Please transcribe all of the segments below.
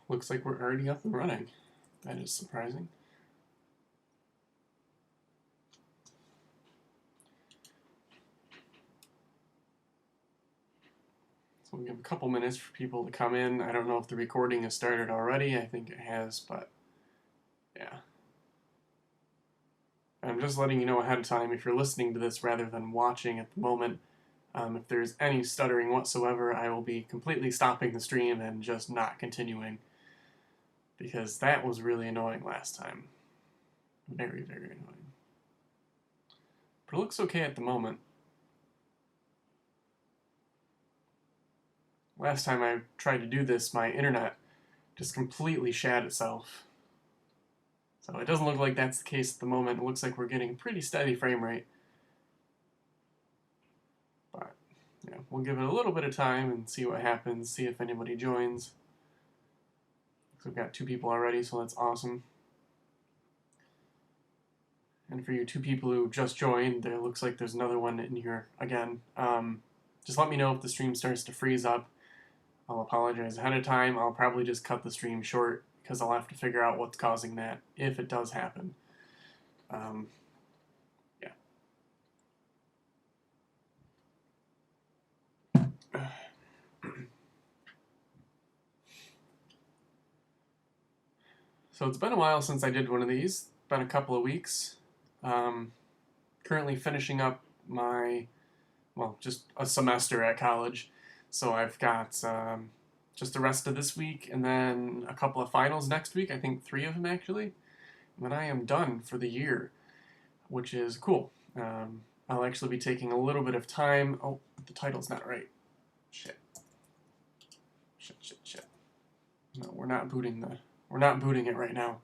looks like we're already up and running. That is surprising. So we'll give a couple minutes for people to come in. I don't know if the recording has started already. I think it has, but yeah. I'm just letting you know ahead of time if you're listening to this rather than watching at the moment. If there's any stuttering whatsoever, I will be completely stopping the stream and just not continuing, because that was really annoying last time. Very, very annoying. But it looks okay at the moment. Last time I tried to do this, my internet just completely shat itself. So it doesn't look like that's the case at the moment. It looks like we're getting a pretty steady frame rate. But yeah, we'll give it a little bit of time and see what happens, see if anybody joins. So we've got 2 people already, so that's awesome. And for you 2 people who just joined, there looks like there's another one in here again. Just let me know if the stream starts to freeze up. I'll apologize ahead of time. I'll probably just cut the stream short because I'll have to figure out what's causing that if it does happen. Yeah. So it's been a while since I did one of these. Been a couple of weeks. Currently finishing up my, well, just a semester at college. So I've got just the rest of this week and then a couple of finals next week. I think 3 of them actually. And then I am done for the year, which is cool. I'll actually be taking a little bit of time. Oh, the title's not right. Shit. Shit. No, we're not booting it right now.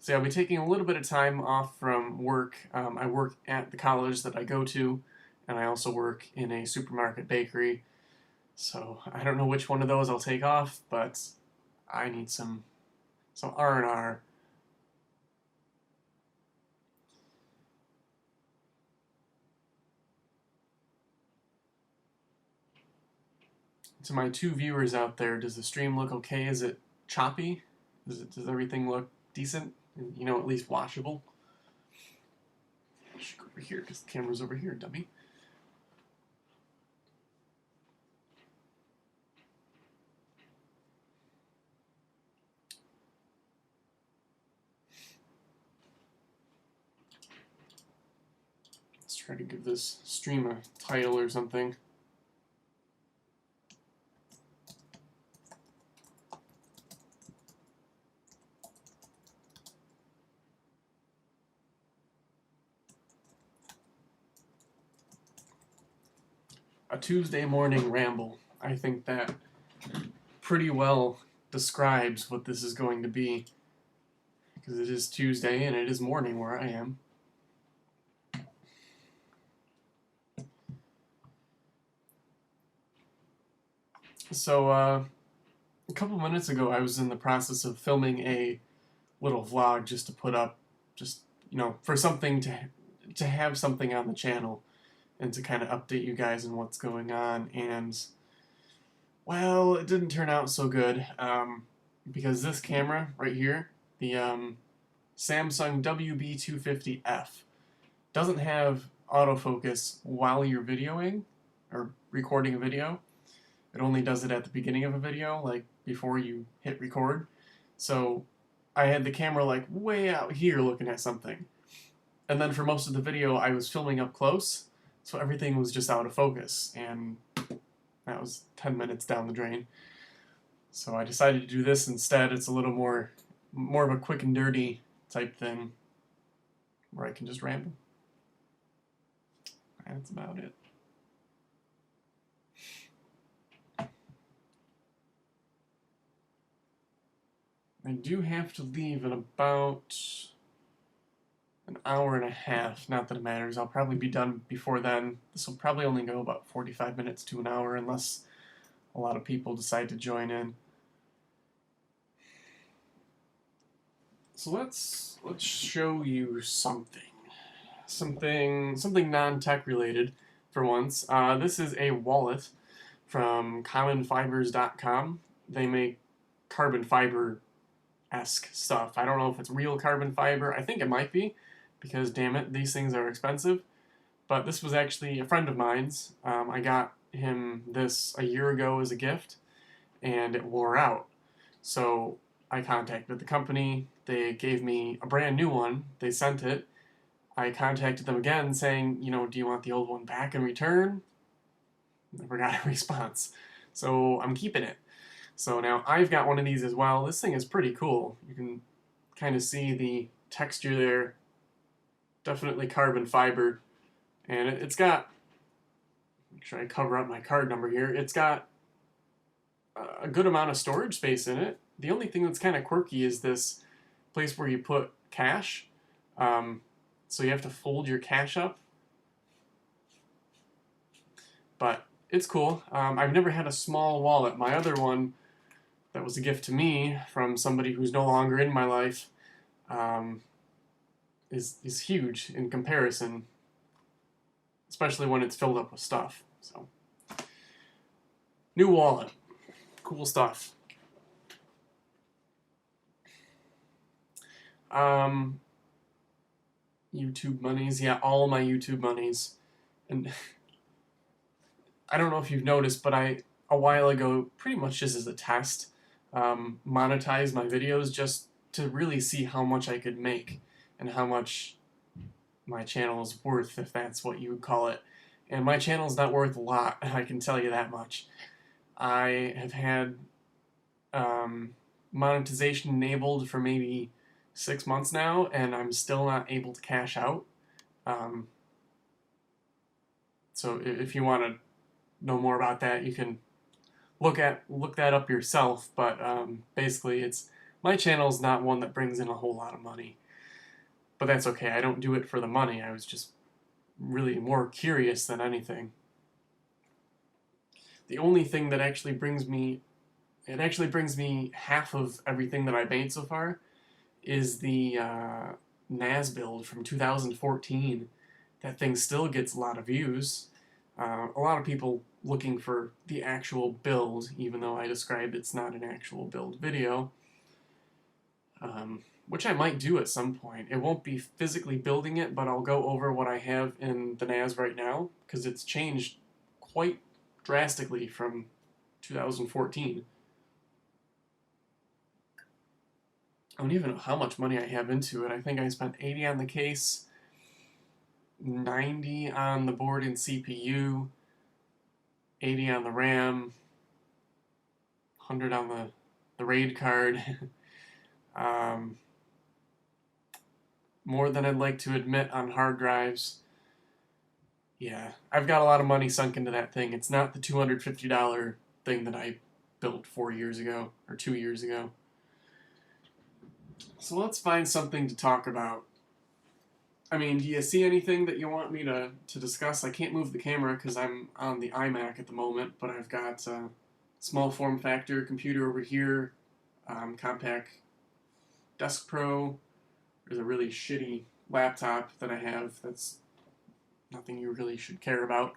So I'll be taking a little bit of time off from work. I work at the college that I go to, and I also work in a supermarket bakery. So I don't know which one of those I'll take off, but I need some R&R. To my 2 viewers out there, does the stream look okay? Is it choppy? Does everything look decent? You know, at least watchable? I should go over here because the camera's over here, dummy. Let's try to give this stream a title or something. A Tuesday morning ramble. I think that pretty well describes what this is going to be, because it is Tuesday and it is morning where I am. So a couple minutes ago I was in the process of filming a little vlog just to put up, just, you know, for something to have something on the channel and to kind of update you guys on what's going on. And well, it didn't turn out so good, because this camera right here, the Samsung WB250F, doesn't have autofocus while you're videoing or recording a video. It only does it at the beginning of a video, like before you hit record. So I had the camera like way out here looking at something. And then for most of the video I was filming up close, so everything was just out of focus, and that was 10 minutes down the drain. So I decided to do this instead. It's a little more of a quick and dirty type thing where I can just ramble. That's about it. I do have to leave in about an hour and a half. Not that it matters. I'll probably be done before then. This will probably only go about 45 minutes to an hour unless a lot of people decide to join in. So let's show you something non-tech related for once. This is a wallet from commonfibers.com. they make carbon fiber-esque stuff. I don't know if it's real carbon fiber. I think it might be, because damn it, these things are expensive. But this was actually a friend of mine's. I got him this a year ago as a gift, and it wore out. So I contacted the company. They gave me a brand new one. They sent it. I contacted them again saying, you know, do you want the old one back in return? Never got a response. So I'm keeping it. So now I've got one of these as well. This thing is pretty cool. You can kind of see the texture there. Definitely carbon fiber. And it's got, make sure I cover up my card number here, it's got a good amount of storage space in it. The only thing that's kind of quirky is this place where you put cash. So you have to fold your cash up. But it's cool. I've never had a small wallet. My other one that was a gift to me from somebody who's no longer in my life is huge in comparison, especially when it's filled up with stuff. So, new wallet. Cool stuff. YouTube monies. Yeah, all my YouTube monies. And I don't know if you've noticed, but I, a while ago, pretty much just as a test, monetized my videos just to really see how much I could make and how much my channel is worth, if that's what you would call it. And my channel's not worth a lot, I can tell you that much. I have had monetization enabled for maybe 6 months now, and I'm still not able to cash out. So if you want to know more about that, you can look that up yourself. But basically, my channel's not one that brings in a whole lot of money. But that's okay. I don't do it for the money. I was just really more curious than anything. The only thing that actually brings me half of everything that I've made so far is the NAS build from 2014. That thing still gets a lot of views. A lot of people looking for the actual build, even though I described it's not an actual build video. Which I might do at some point. It won't be physically building it, but I'll go over what I have in the NAS right now, because it's changed quite drastically from 2014. I don't even know how much money I have into it. I think I spent 80 on the case, 90 on the board and CPU, 80 on the RAM, 100 on the RAID card. More than I'd like to admit on hard drives. Yeah, I've got a lot of money sunk into that thing. It's not the $250 thing that I built 4 years ago, or 2 years ago. So let's find something to talk about. I mean, do you see anything that you want me to discuss? I can't move the camera because I'm on the iMac at the moment, but I've got a small form factor computer over here, Compaq Desk Pro. There's a really shitty laptop that I have that's nothing you really should care about.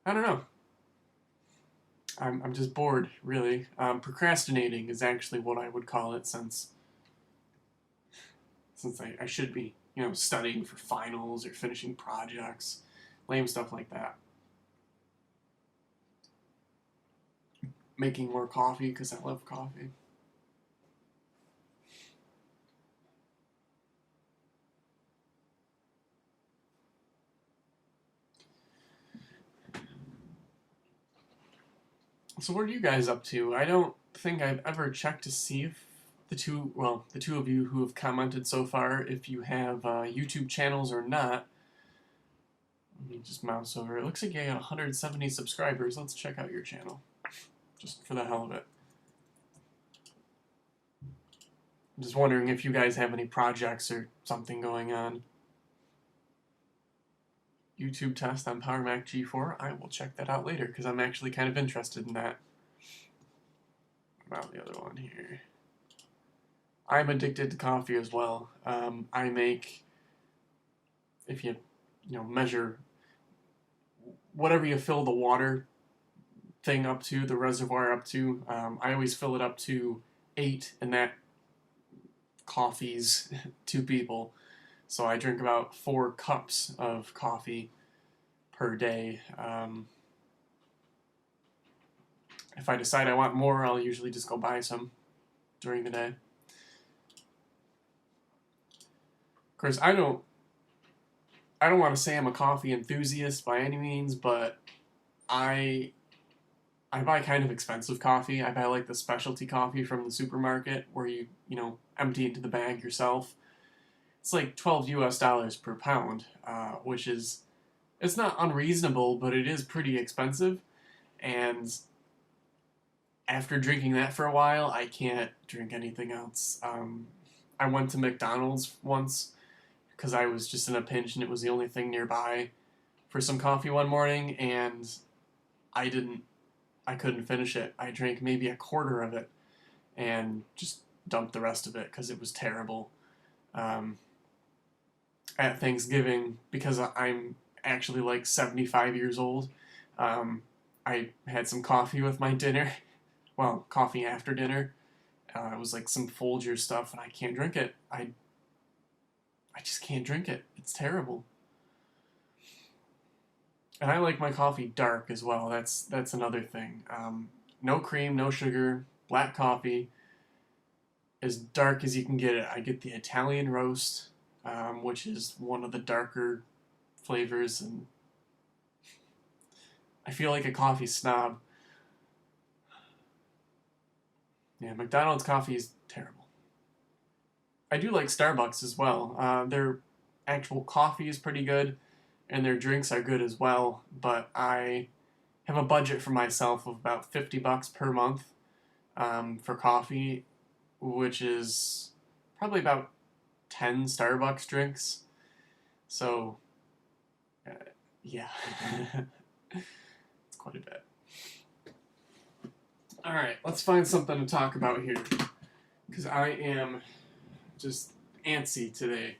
I don't know. I'm just bored, really. Procrastinating is actually what I would call it, since I should be, you know, studying for finals or finishing projects, lame stuff like that. Making more coffee because I love coffee. So what are you guys up to? I don't think I've ever checked to see if the two of you who have commented so far, if you have YouTube channels or not. Let me just mouse over. It looks like you got 170 subscribers. Let's check out your channel, just for the hell of it. I'm just wondering if you guys have any projects or something going on. YouTube test on Power Mac G4. I will check that out later because I'm actually kind of interested in that. What about the other one here? I'm addicted to coffee as well. I make, if you measure whatever you fill the water thing up to, the reservoir up to. I always fill it up to 8, and that coffee's 2 people. So I drink about 4 cups of coffee per day. If I decide I want more, I'll usually just go buy some during the day. Of course, I don't want to say I'm a coffee enthusiast by any means, but I buy kind of expensive coffee. I buy like the specialty coffee from the supermarket where you empty it into the bag yourself. It's like $12 per pound, which is, it's not unreasonable, but it is pretty expensive. And after drinking that for a while, I can't drink anything else. I went to McDonald's once because I was just in a pinch and it was the only thing nearby for some coffee one morning, and I couldn't finish it. I drank maybe a quarter of it and just dumped the rest of it because it was terrible. At Thanksgiving, because I'm actually like 75 years old, I had some coffee with my dinner. Well, coffee after dinner. It was like some Folger stuff, and I can't drink it. I just can't drink it. It's terrible. And I like my coffee dark as well. That's another thing. No cream, no sugar, black coffee, as dark as you can get it. I get the Italian roast, which is one of the darker flavors, and I feel like a coffee snob. Yeah, McDonald's coffee is terrible. I do like Starbucks as well. Their actual coffee is pretty good, and their drinks are good as well, but I have a budget for myself of about $50 per month for coffee, which is probably about 10 Starbucks drinks. So, yeah, it's quite a bit. Alright, let's find something to talk about here, because I am just antsy today.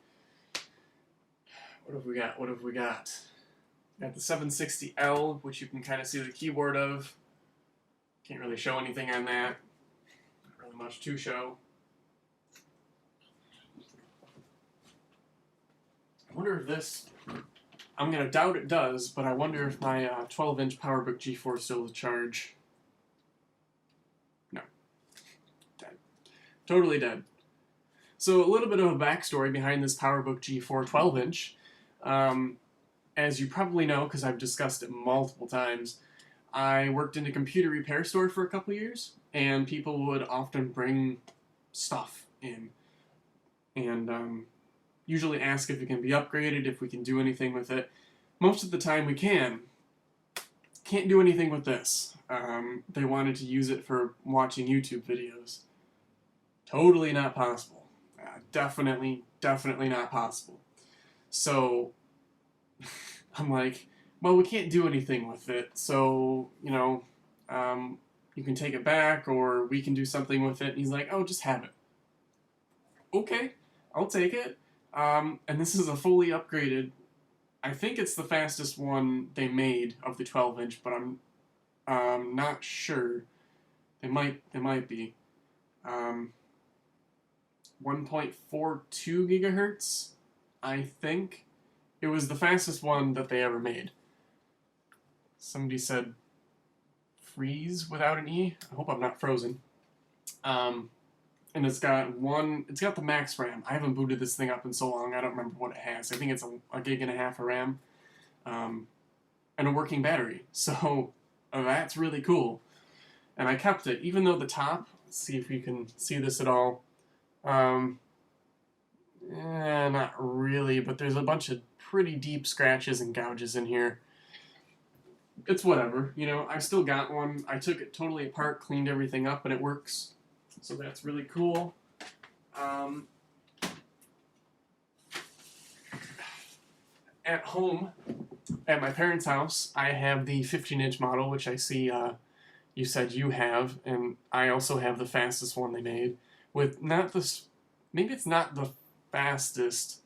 What have we got? Got the 760L, which you can kind of see the keyboard of. Can't really show anything on that. Not really much to show. I wonder if this, I'm going to doubt it does, but I wonder if my 12-inch PowerBook G4 is still to charge. No. Dead. Totally dead. So a little bit of a backstory behind this PowerBook G4 12-inch. As you probably know, because I've discussed it multiple times, I worked in a computer repair store for a couple years, and people would often bring stuff in, and usually ask if it can be upgraded, if we can do anything with it. Most of the time we can. Can't do anything with this. They wanted to use it for watching YouTube videos. Totally not possible. Definitely not possible. So I'm like, well, we can't do anything with it, so, you can take it back, or we can do something with it. And he's like, oh, just have it. Okay, I'll take it. And this is a fully upgraded, I think it's the fastest one they made of the 12-inch, but I'm not sure. It might be. 1.42 gigahertz, I think. It was the fastest one that they ever made. Somebody said freeze without an E. I hope I'm not frozen. And it's got the max RAM. I haven't booted this thing up in so long, I don't remember what it has. I think it's a gig and a half of RAM. And a working battery. So that's really cool. And I kept it, even though the top, let's see if you can see this at all. Not really, but there's a bunch of pretty deep scratches and gouges in here. It's whatever, I still got one. I took it totally apart, cleaned everything up, and it works. So that's really cool. At home, at my parents' house, I have the 15-inch model, which I see you said you have, and I also have the fastest one they made. With maybe it's not the fastest,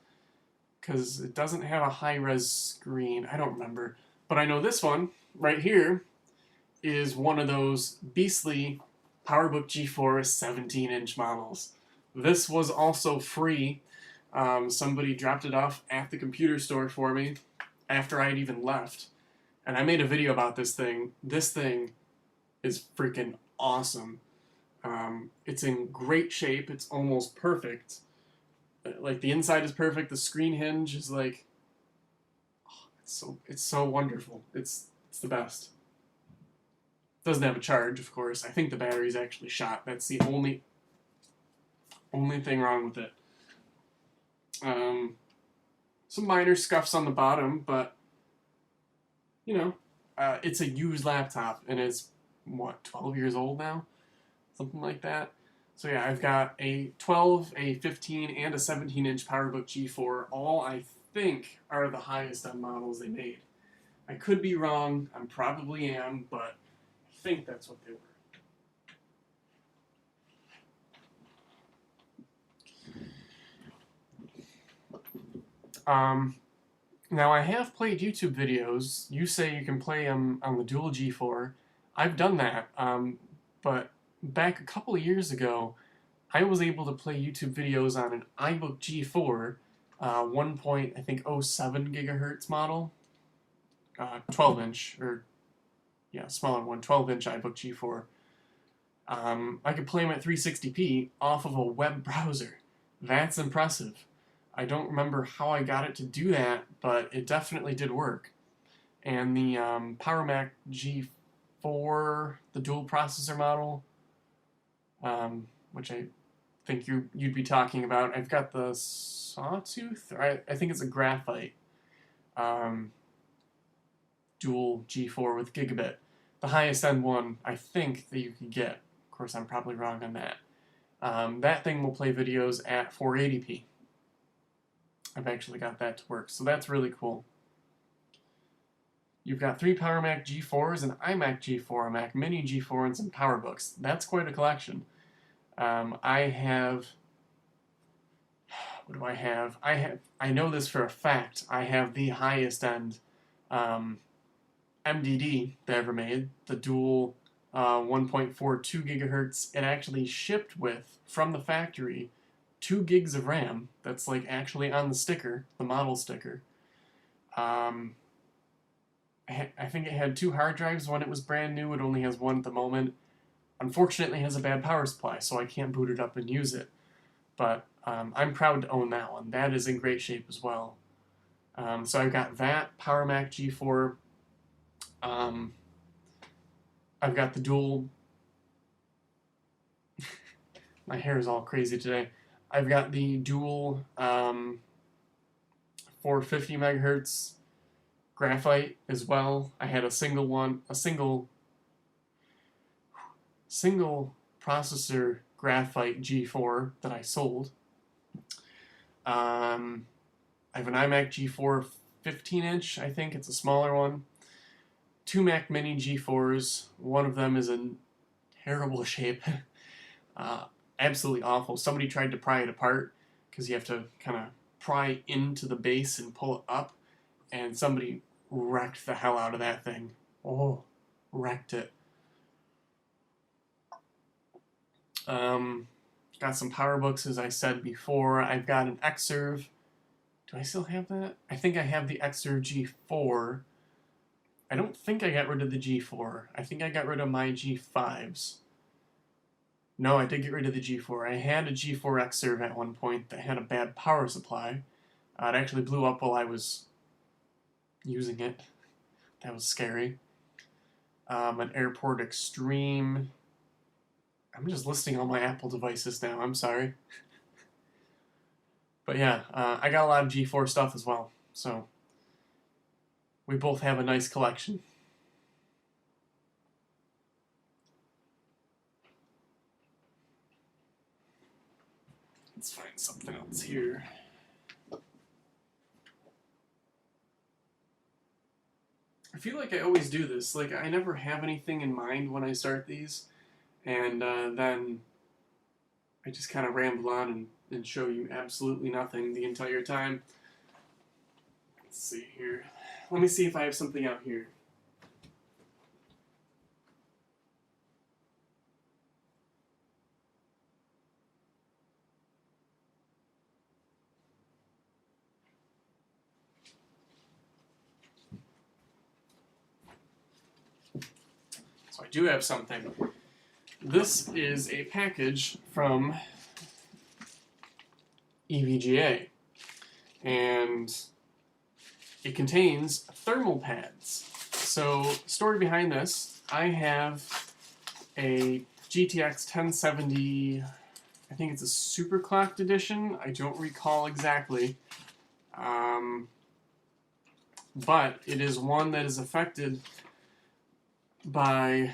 because it doesn't have a high-res screen. I don't remember. But I know this one, right here, is one of those beastly PowerBook G4 17-inch models. This was also free. Somebody dropped it off at the computer store for me after I'd even left. And I made a video about this thing. This thing is freaking awesome. It's in great shape. It's almost perfect. Like, the inside is perfect. The screen hinge is like, oh, it's so wonderful. It's the best. Doesn't have a charge, of course. I think the battery's actually shot. That's the only thing wrong with it. Some minor scuffs on the bottom, but you know, it's a used laptop, and it's what, 12 years old now, something like that. So yeah, I've got a 12, a 15, and a 17-inch PowerBook G4. All, I think, are the highest end models they made. I could be wrong. I probably am, but I think that's what they were. Now, I have played YouTube videos. You say you can play them on the dual G4. I've done that, but back a couple of years ago, I was able to play YouTube videos on an iBook G4, 1.07 gigahertz model, 12-inch, or yeah, smaller one, 12-inch iBook G4. I could play them at 360p off of a web browser. That's impressive. I don't remember how I got it to do that, but it definitely did work. And the PowerMac G4, the dual processor model, which I think you'd be talking about. I've got the Sawtooth, or I think it's a graphite dual G4 with gigabit. The highest end one, I think, that you could get. Of course, I'm probably wrong on that. That thing will play videos at 480p. I've actually got that to work, so that's really cool. You've got 3 PowerMac G4s, an iMac G4, a Mac Mini G4, and some PowerBooks. That's quite a collection. I have... What do I have? I know this for a fact. I have the highest end MDD they ever made, the dual 1.42 gigahertz. It actually shipped with, from the factory, 2 gigs of RAM. That's like actually on the sticker, the model sticker. I think it had 2 hard drives when it was brand new. It only has 1 at the moment. Unfortunately, it has a bad power supply, so I can't boot it up and use it. But I'm proud to own that one. That is in great shape as well. So I've got that PowerMac G4. I've got the dual... My hair is all crazy today. I've got the dual 450 megahertz graphite as well. I had a single processor graphite G4 that I sold. I have an iMac G4 15-inch, I think. It's a smaller one. 2 Mac Mini G4s. One of them is in terrible shape. Absolutely awful. Somebody tried to pry it apart because you have to kind of pry into the base and pull it up, and somebody wrecked the hell out of that thing. Oh, wrecked it. Got some PowerBooks, as I said before. I've got an Xserve. Do I still have that? I think I have the Xserve G4. I don't think I got rid of the G4. I think I got rid of my G5s. No, I did get rid of the G4. I had a G4 Xserve at one point that had a bad power supply. It actually blew up while I was using it. That was scary. An Airport Extreme. I'm just listing all my Apple devices now. I'm sorry. But yeah, I got a lot of G4 stuff as well. So we both have a nice collection. Let's find something else here. I feel like I always do this. Like, I never have anything in mind when I start these, and then I just kind of ramble on and show you absolutely nothing the entire time. Let's see here. Let me see if I have something out here. I do have something. This is a package from EVGA, and it contains thermal pads. So, story behind this, I have a GTX 1070, I think it's a super clocked edition, I don't recall exactly, but it is one that is affected by,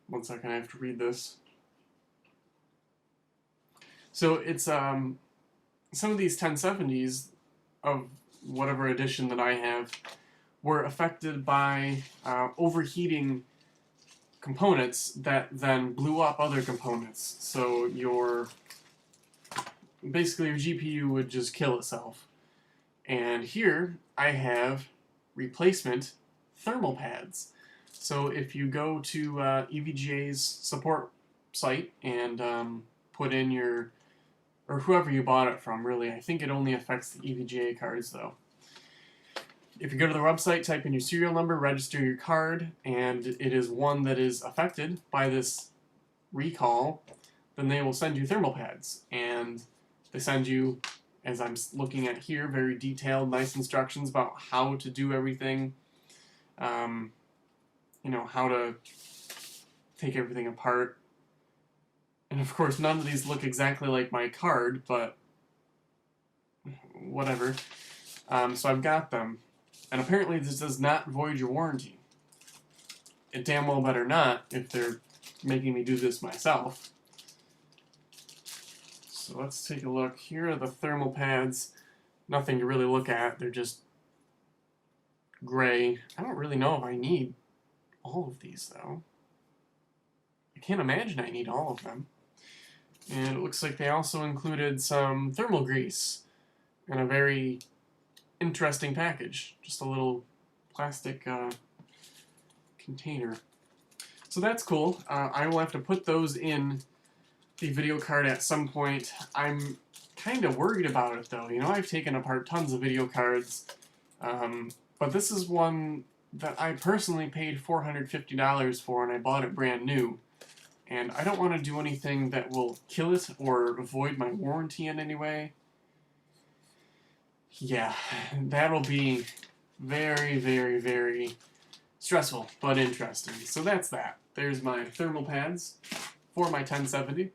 one second, I have to read this. So it's, some of these 1070s of whatever edition that I have were affected by overheating components that then blew up other components. So basically your GPU would just kill itself. And here I have replacement thermal pads. So if you go to EVGA's support site and put in your, or whoever you bought it from, really, I think it only affects the EVGA cards though. If you go to the website, type in your serial number, register your card, and it is one that is affected by this recall, then they will send you thermal pads. And they send you, as I'm looking at here, very detailed, nice instructions about how to do everything. You know, how to take everything apart. And of course, none of these look exactly like my card, but whatever. So I've got them. And apparently this does not void your warranty. It damn well better not if they're making me do this myself. So let's take a look. Here are the thermal pads. Nothing to really look at. They're just gray. I don't really know if I need all of these, though. I can't imagine I need all of them. And it looks like they also included some thermal grease in a very interesting package. Just a little plastic container. So that's cool. I will have to put those in the video card at some point. I'm kind of worried about it, though. You know, I've taken apart tons of video cards, but this is one that I personally paid $450 for, and I bought it brand new. And I don't want to do anything that will kill it or avoid my warranty in any way. Yeah, that'll be very, very, very stressful, but interesting. So that's that. There's my thermal pads for my 1070.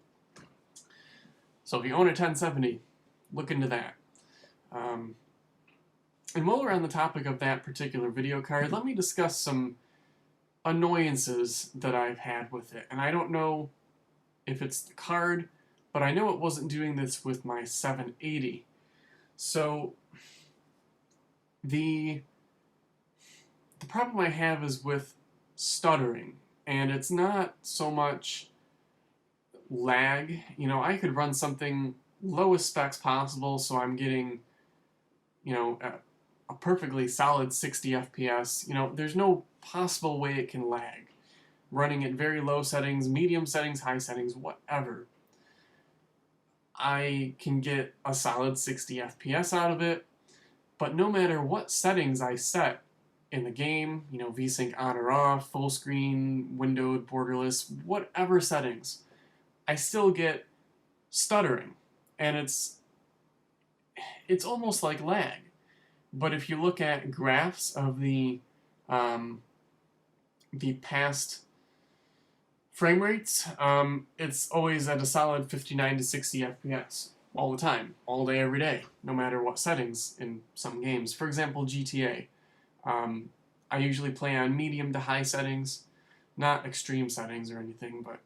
So if you own a 1070, look into that. And while we're on the topic of that particular video card, let me discuss some annoyances that I've had with it. And I don't know if it's the card, but I know it wasn't doing this with my 780. So the problem I have is with stuttering, and it's not so much lag. You know, I could run something lowest specs possible, so I'm getting, you know, a perfectly solid 60 FPS. You know, there's no possible way it can lag. Running at very low settings, medium settings, high settings, whatever, I can get a solid 60 FPS out of it. But no matter what settings I set in the game, you know, VSync on or off, full screen, windowed, borderless, whatever settings, I still get stuttering. And it's almost like lag. But if you look at graphs of the past frame rates, it's always at a solid 59 to 60 FPS all the time, all day, every day, no matter what settings in some games. For example, GTA. I usually play on medium to high settings, not extreme settings or anything, but,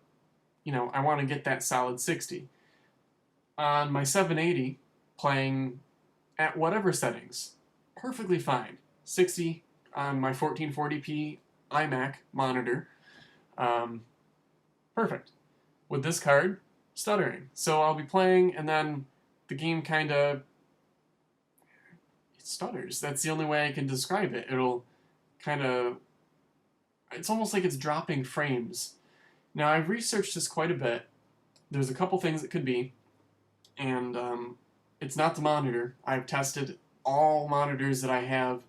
you know, I want to get that solid 60. On my 780, playing at whatever settings, perfectly fine. 60 on my 1440p iMac monitor, perfect. With this card, stuttering. So I'll be playing, and then the game kind of, it stutters. That's the only way I can describe it. It'll kind of, it's almost like it's dropping frames. Now, I've researched this quite a bit. There's a couple things it could be, and it's not the monitor. I've tested all monitors that I have.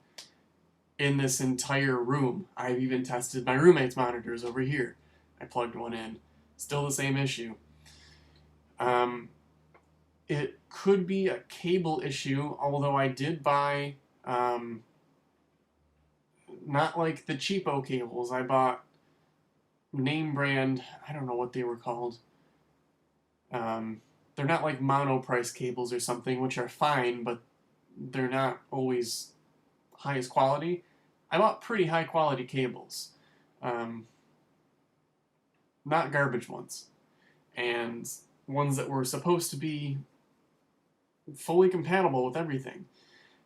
in this entire room. I've even tested my roommate's monitors over here. I plugged one in. Still the same issue. It could be a cable issue, although I did buy, not like the cheapo cables. I bought name brand, I don't know what they were called. They're not like mono price cables or something, which are fine, but they're not always highest quality. I bought pretty high quality cables, not garbage ones, and ones that were supposed to be fully compatible with everything.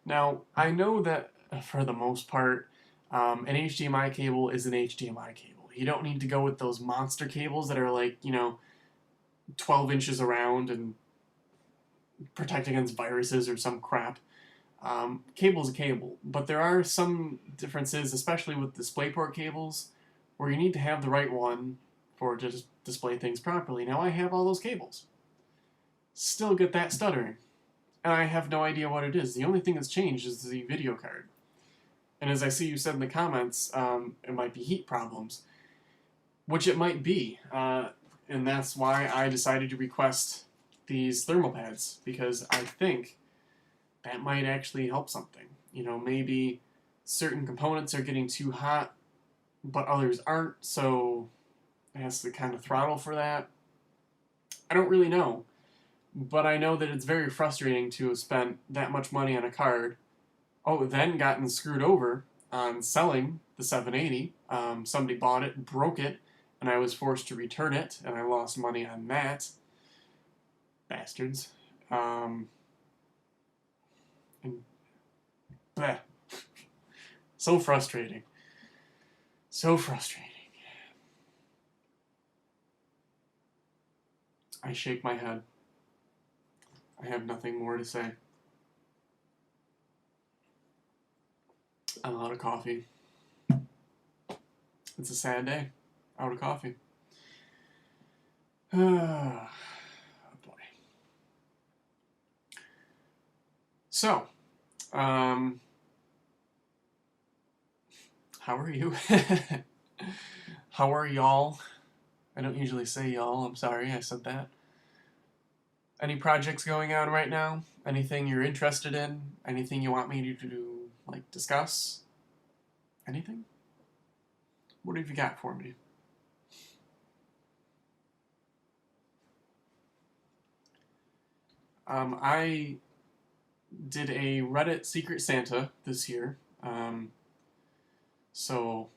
Now, I know that for the most part, an HDMI cable is an HDMI cable. You don't need to go with those monster cables that are like, 12 inches around and protect against viruses or some crap. Cable's a cable, but there are some differences, especially with DisplayPort cables, where you need to have the right one for it to display things properly. Now I have all those cables. Still get that stuttering. And I have no idea what it is. The only thing that's changed is the video card. And as I see you said in the comments, it might be heat problems, which it might be. And that's why I decided to request these thermal pads, because I think that might actually help something. Maybe certain components are getting too hot, but others aren't, so it has to kind of throttle for that. I don't really know, but I know that it's very frustrating to have spent that much money on a card, then gotten screwed over on selling the 780. Somebody bought it, broke it, and I was forced to return it, and I lost money on that. Bastards. And bleh. So frustrating. So frustrating. I shake my head. I have nothing more to say. I'm out of coffee. It's a sad day. Out of coffee. Oh boy. So, how are you? How are y'all? I don't usually say y'all. I'm sorry I said that. Any projects going on right now? Anything you're interested in? Anything you want me to discuss? Anything? What have you got for me? I did a Reddit Secret Santa this year. So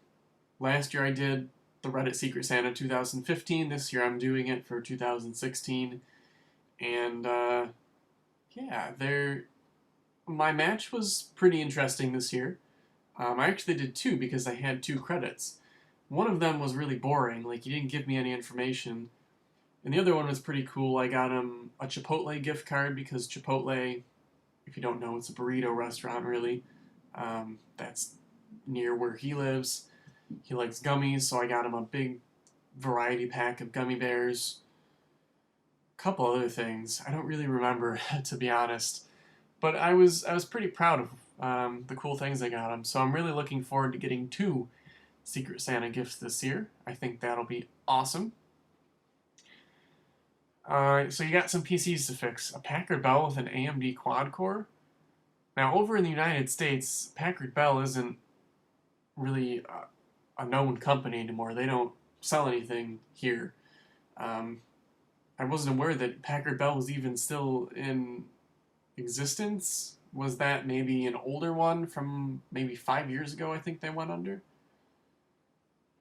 last year I did the Reddit Secret Santa 2015. This year I'm doing it for 2016. And yeah, my match was pretty interesting this year. I actually did two because I had 2 credits. One of them was really boring, like he didn't give me any information. And the other one was pretty cool. I got him a Chipotle gift card because Chipotle, if you don't know, it's a burrito restaurant really. That's near where he lives. He likes gummies, so I got him a big variety pack of gummy bears. A couple other things. I don't really remember, to be honest. But I was pretty proud of the cool things I got him. So I'm really looking forward to getting 2 Secret Santa gifts this year. I think that'll be awesome. So you got some PCs to fix. A Packard Bell with an AMD quad core. Now over in the United States, Packard Bell isn't really a known company anymore. They don't sell anything here. I wasn't aware that Packard Bell was even still in existence. Was that maybe an older one from maybe 5 years ago? I think they went under.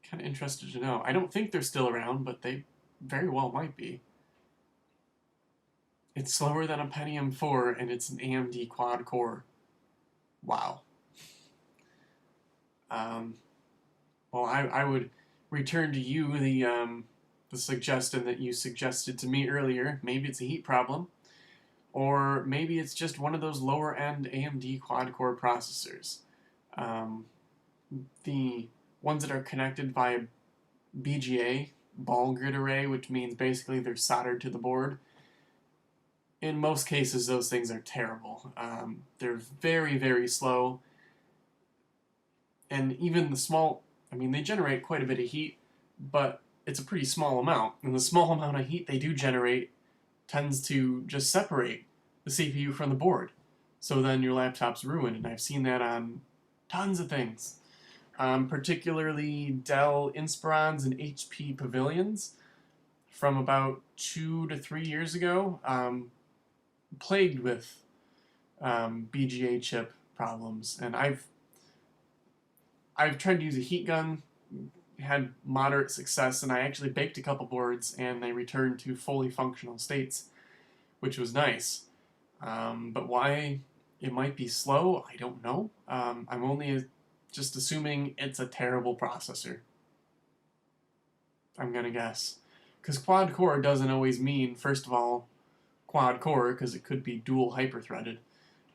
Kind of interested to know. I don't think they're still around, but they very well might be. It's slower than a Pentium 4, and it's an AMD quad core. Wow. Well, I would return to you the suggestion that you suggested to me earlier. Maybe it's a heat problem, or maybe it's just one of those lower-end AMD quad-core processors. The ones that are connected via BGA, ball grid array, which means basically they're soldered to the board. In most cases, those things are terrible. They're very, very slow. And even the small, I mean, they generate quite a bit of heat, but it's a pretty small amount. And the small amount of heat they do generate tends to just separate the CPU from the board. So then your laptop's ruined, and I've seen that on tons of things. Particularly Dell Inspirons and HP Pavilions from about 2 to 3 years ago, plagued with BGA chip problems. And I've tried to use a heat gun, had moderate success, and I actually baked a couple boards and they returned to fully functional states, which was nice. But why it might be slow, I don't know. I'm only just assuming it's a terrible processor. I'm gonna guess. Because quad core doesn't always mean, first of all, quad core, because it could be dual hyper-threaded.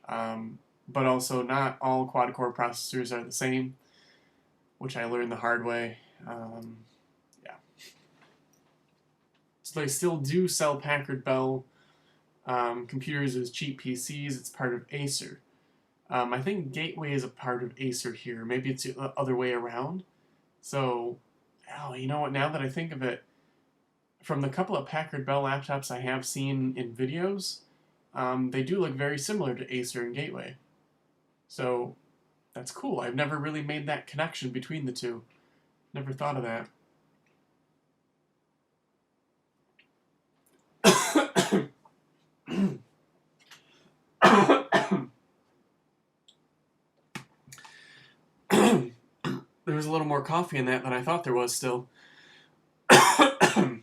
But also, not all quad core processors are the same, which I learned the hard way. Yeah. So they still do sell Packard Bell computers as cheap PCs. It's part of Acer. I think Gateway is a part of Acer here. Maybe it's the other way around. So, oh, you know what? Now that I think of it, from the couple of Packard Bell laptops I have seen in videos, they do look very similar to Acer and Gateway. So, that's cool. I've never really made that connection between the two. Never thought of that. There was a little more coffee in that than I thought there was still. I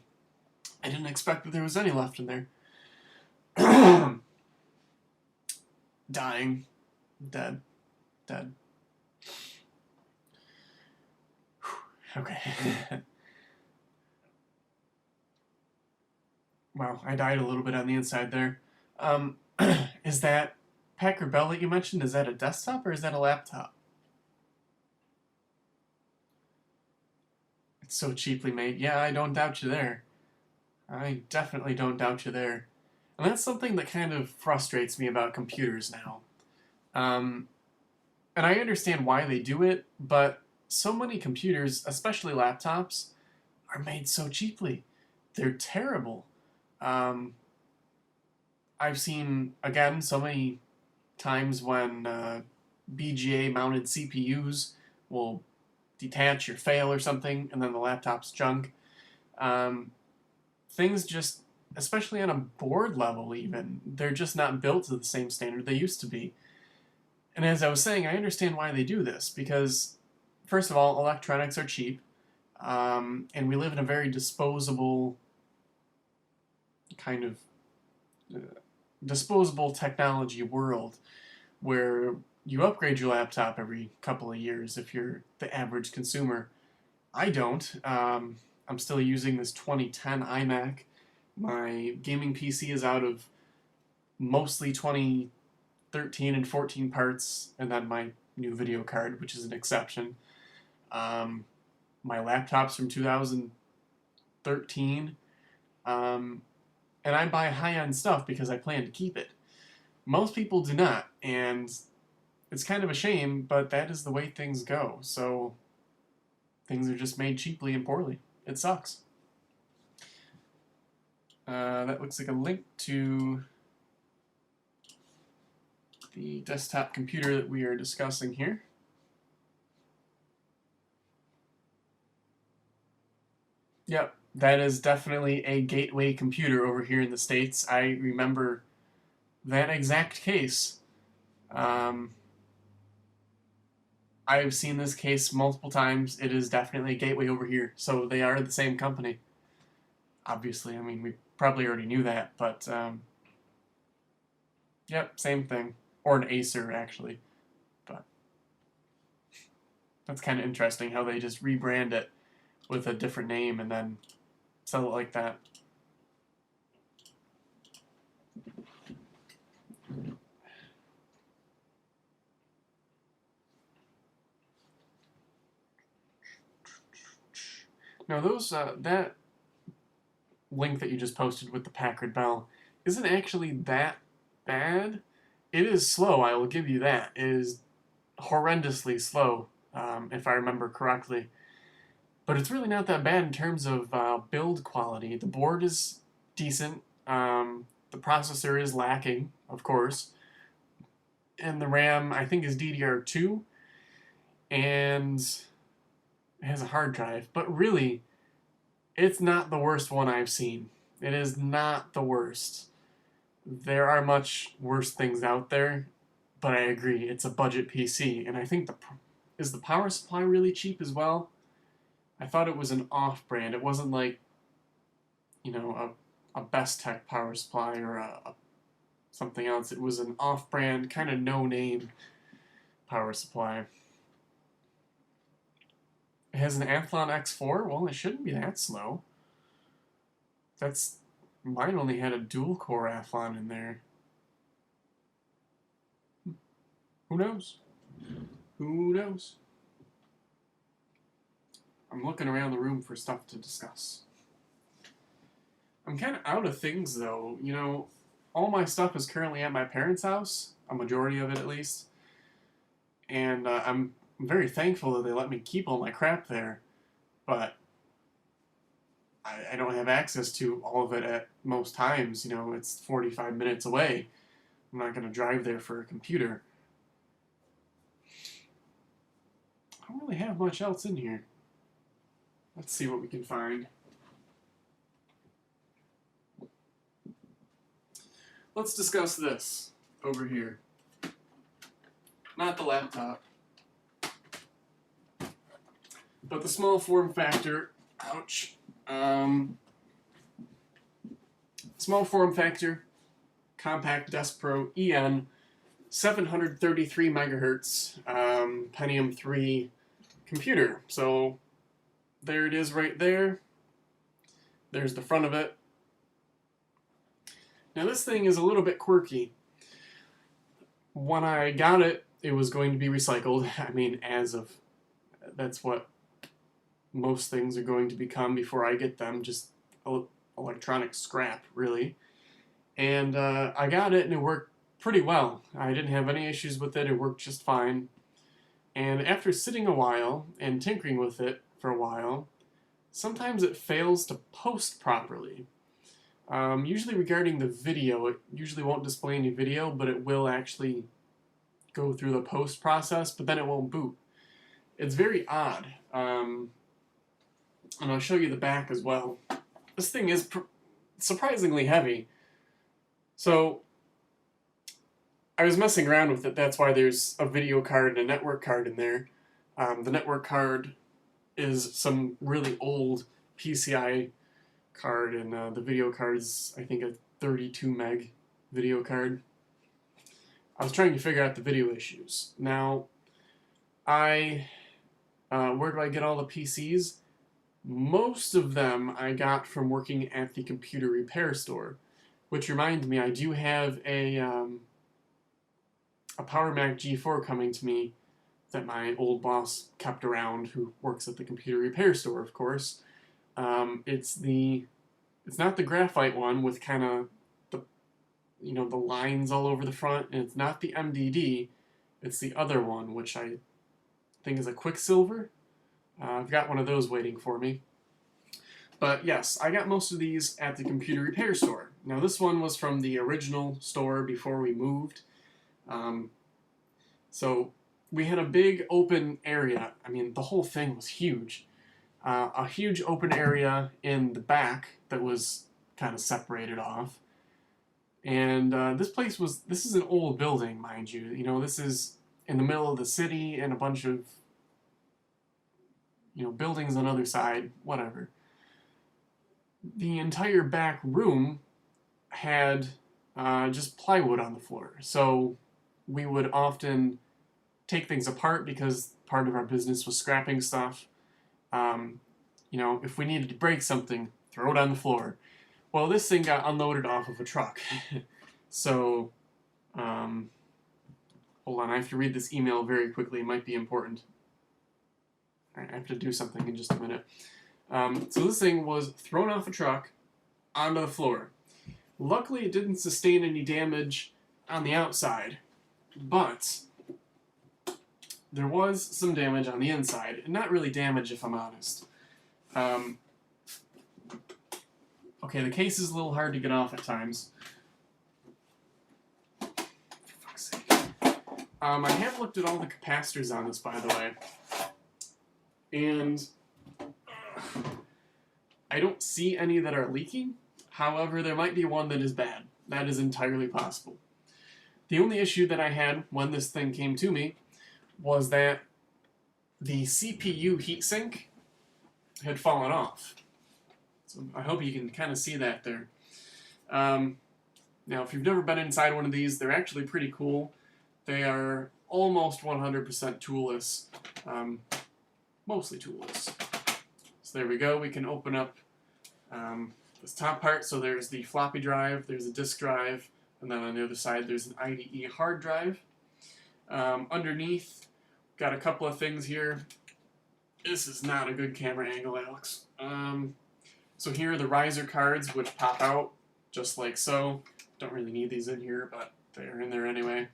didn't expect that there was any left in there. Dying. Dead. Dead. Okay. Wow, I died a little bit on the inside there. Is that Packard Bell that you mentioned? Is that a desktop or is that a laptop? It's so cheaply made. Yeah, I don't doubt you there. I definitely don't doubt you there. And that's something that kind of frustrates me about computers now. And I understand why they do it, but so many computers, especially laptops, are made so cheaply. They're terrible. I've seen, again, so many times when BGA mounted CPUs will detach or fail or something, and then the laptop's junk. Things just, especially on a board level even, they're just not built to the same standard they used to be. And as I was saying, I understand why they do this, because, first of all, electronics are cheap, and we live in a very disposable kind of disposable technology world where you upgrade your laptop every couple of years if you're the average consumer. I don't. I'm still using this 2010 iMac. My gaming PC is out of mostly 2013 and 14 parts, and then my new video card, which is an exception. My laptop's from 2013. And I buy high-end stuff because I plan to keep it. Most people do not, and it's kind of a shame, but that is the way things go. So things are just made cheaply and poorly. It sucks. That looks like a link to the desktop computer that we are discussing here. Yep, that is definitely a Gateway computer over here in the States. I remember that exact case. I've seen this case multiple times. It is definitely a Gateway over here. So they are the same company. Obviously, I mean, we probably already knew that, but yep, same thing. Or an Acer, actually. But that's kind of interesting how they just rebrand it with a different name and then sell it like that. Now those that link that you just posted with the Packard Bell isn't actually that bad. It is slow, I will give you that. It is horrendously slow if I remember correctly. But it's really not that bad in terms of build quality. The board is decent. The processor is lacking, of course. And the RAM, I think, is DDR2. And it has a hard drive. But really, it's not the worst one I've seen. It is not the worst. There are much worse things out there. But I agree, it's a budget PC. And I think is the power supply really cheap as well? I thought it was an off-brand. It wasn't like, you know, a Best Tech power supply or something else. It was an off-brand, kind of no-name power supply. It has an Athlon X4? Well, it shouldn't be that slow. Mine only had a dual-core Athlon in there. Who knows? Who knows? I'm looking around the room for stuff to discuss. I'm kind of out of things, though. You know, all my stuff is currently at my parents' house, a majority of it at least. And I'm very thankful that they let me keep all my crap there. But I don't have access to all of it at most times. You know, it's 45 minutes away. I'm not going to drive there for a computer. I don't really have much else in here. Let's see what we can find. Let's discuss this over here. Not the laptop, but the small form factor. Ouch. Small form factor compact Desk Pro EN 733 megahertz Pentium 3 computer. So there it is right there. There's the front of it. Now this thing is a little bit quirky. When I got it, it was going to be recycled. I mean, that's what most things are going to become before I get them, just electronic scrap, really. And I got it and it worked pretty well. I didn't have any issues with it. It worked just fine. And after sitting a while and tinkering with it for a while, sometimes it fails to post properly. Usually regarding the video, it usually won't display any video, but it will actually go through the post process, but then it won't boot. It's very odd. And I'll show you the back as well. This thing is surprisingly heavy. So I was messing around with it. That's why there's a video card and a network card in there. The network card is some really old PCI card, and the video card is, I think, a 32 meg video card. I was trying to figure out the video issues. Now, where do I get all the PCs? Most of them I got from working at the computer repair store, which reminds me, I do have a Power Mac G4 coming to me that my old boss kept around, who works at the computer repair store, of course. It's not the graphite one with kind of the lines all over the front, and it's not the MDD. It's the other one, which I think is a Quicksilver. I've got one of those waiting for me. But yes, I got most of these at the computer repair store. Now this one was from the original store before we moved. So we had a big open area. I mean, the whole thing was huge. A huge open area in the back that was kind of separated off. And this is an old building, mind you. You know, this is in the middle of the city and a bunch of, buildings on the other side, whatever. The entire back room had just plywood on the floor. So we would often take things apart because part of our business was scrapping stuff. If we needed to break something, throw it on the floor. Well, this thing got unloaded off of a truck. So, hold on, I have to read this email very quickly. It might be important. All right, I have to do something in just a minute. So this thing was thrown off a truck onto the floor. Luckily, it didn't sustain any damage on the outside, but there was some damage on the inside, and not really damage if I'm honest. Okay, the case is a little hard to get off at times. For fuck's sake. I have looked at all the capacitors on this, by the way, and I don't see any that are leaking. However, there might be one that is bad. That is entirely possible. The only issue that I had when this thing came to me was that the CPU heatsink had fallen off. So I hope you can kind of see that there. Now, if you've never been inside one of these, they're actually pretty cool. They are almost 100% toolless, mostly toolless. So there we go. We can open up this top part. So there's the floppy drive, there's a disk drive, and then on the other side there's an IDE hard drive. Underneath, got a couple of things here. This is not a good camera angle, Alex. So here are the riser cards, which pop out just like so. Don't really need these in here, but they're in there anyway.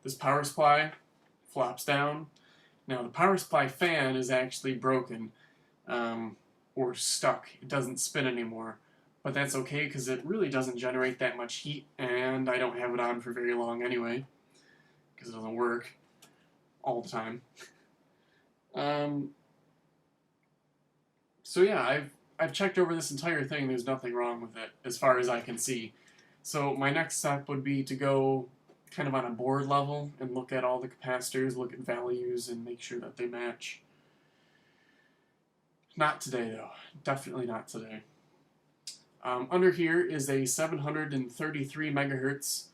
This power supply flops down. Now the power supply fan is actually broken, or stuck. It doesn't spin anymore. But that's okay, because it really doesn't generate that much heat, and I don't have it on for very long anyway, because it doesn't work all the time. So yeah, I've checked over this entire thing. There's nothing wrong with it, as far as I can see. So my next step would be to go kind of on a board level and look at all the capacitors, look at values, and make sure that they match. Not today, though. Definitely not today. Under here is a 733 megahertz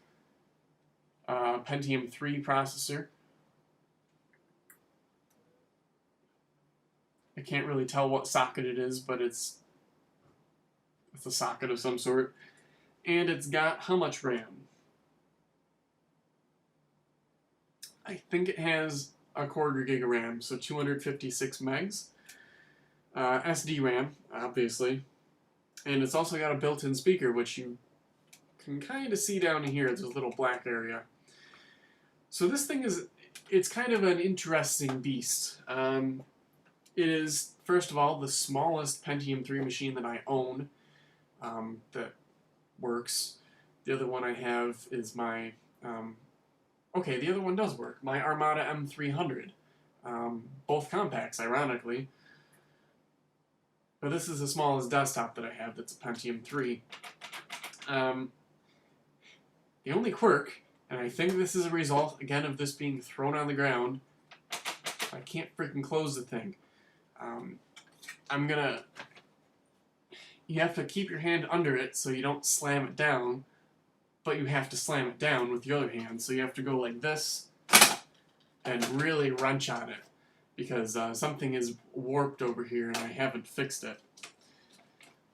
Pentium 3 processor. I can't really tell what socket it is, but it's a socket of some sort. And it's got how much RAM? I think it has a quarter gig of RAM, so 256 megs. SD RAM, obviously. And it's also got a built-in speaker, which you can kind of see down here. There's a little black area. So this thing it's kind of an interesting beast. It is, first of all, the smallest Pentium 3 machine that I own that works. The other one I have is my, okay, the other one does work. My Armada M300. Both compacts, ironically. But this is the smallest desktop that I have that's a Pentium 3. The only quirk, and I think this is a result, again, of this being thrown on the ground, I can't freaking close the thing. You have to keep your hand under it so you don't slam it down, but you have to slam it down with the other hand. So you have to go like this and really wrench on it, because something is warped over here and I haven't fixed it.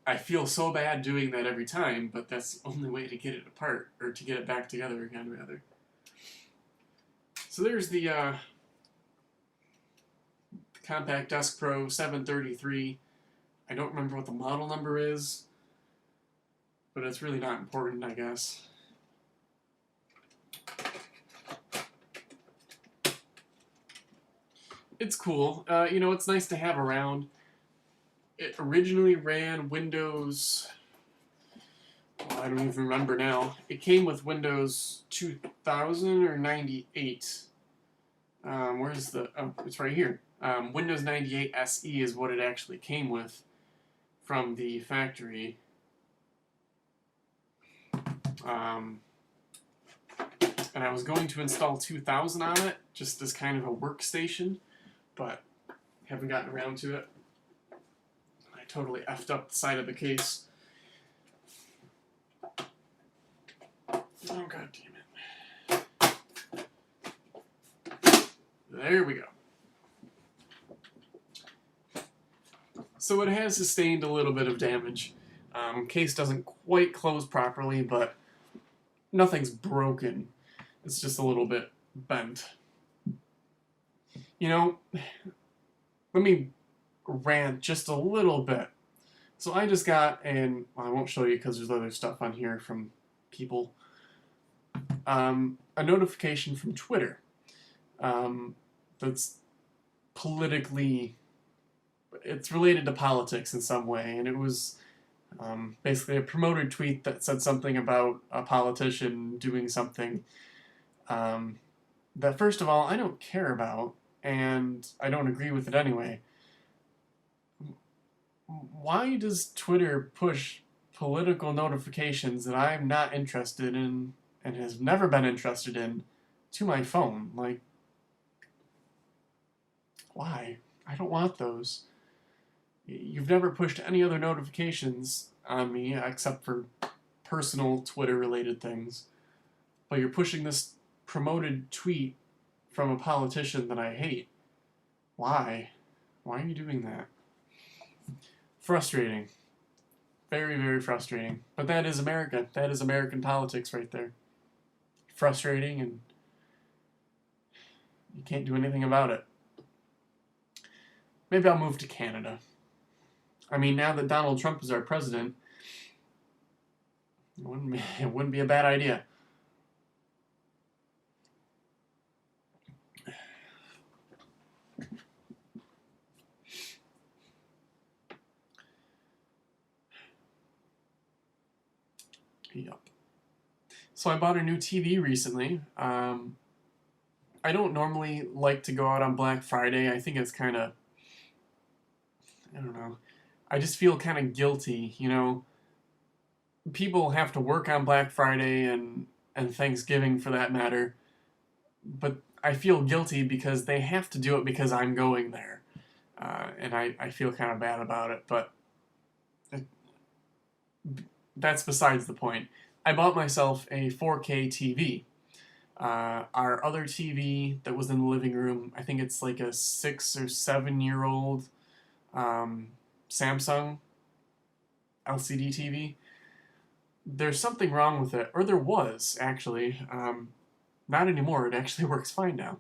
I feel so bad doing that every time, but that's the only way to get it apart, or to get it back together again, rather. So there's the Compact Desk Pro 733. I don't remember what the model number is, but it's really not important, I guess. It's cool. You know, it's nice to have around. It originally ran Windows... well, I don't even remember now. It came with Windows 2000 or 98. Where's the... oh, it's right here. Windows 98 SE is what it actually came with from the factory. And I was going to install 2000 on it, just as kind of a workstation, but haven't gotten around to it. I totally effed up the side of the case. Oh, god damn it. There we go. So it has sustained a little bit of damage. Case doesn't quite close properly, but nothing's broken. It's just a little bit bent. You know, let me rant just a little bit. So I just got, and well, I won't show you because there's other stuff on here from people, a notification from Twitter. that's politically, it's related to politics in some way, and it was basically a promoted tweet that said something about a politician doing something um, that, first of all, I don't care about, and I don't agree with it anyway. Why does Twitter push political notifications that I'm not interested in and has never been interested in to my phone? Like, why? I don't want those. You've never pushed any other notifications on me except for personal Twitter related things. But you're pushing this promoted tweet from a politician that I hate. Why? Why are you doing that? Frustrating. Very, very frustrating. But that is America. That is American politics right there. Frustrating, and you can't do anything about it. Maybe I'll move to Canada. I mean, now that Donald Trump is our president, it wouldn't be a bad idea. Yep. So I bought a new TV recently. I don't normally like to go out on Black Friday. I think it's kind of, I don't know. I just feel kind of guilty, you know. People have to work on Black Friday and Thanksgiving for that matter, but I feel guilty because they have to do it because I'm going there, and I feel kind of bad about it. But that's besides the point. I bought myself a 4K TV. Our other TV that was in the living room, I think it's like a 6 or 7 year old Samsung LCD TV. There's something wrong with it, or there was actually. Not anymore. It actually works fine now.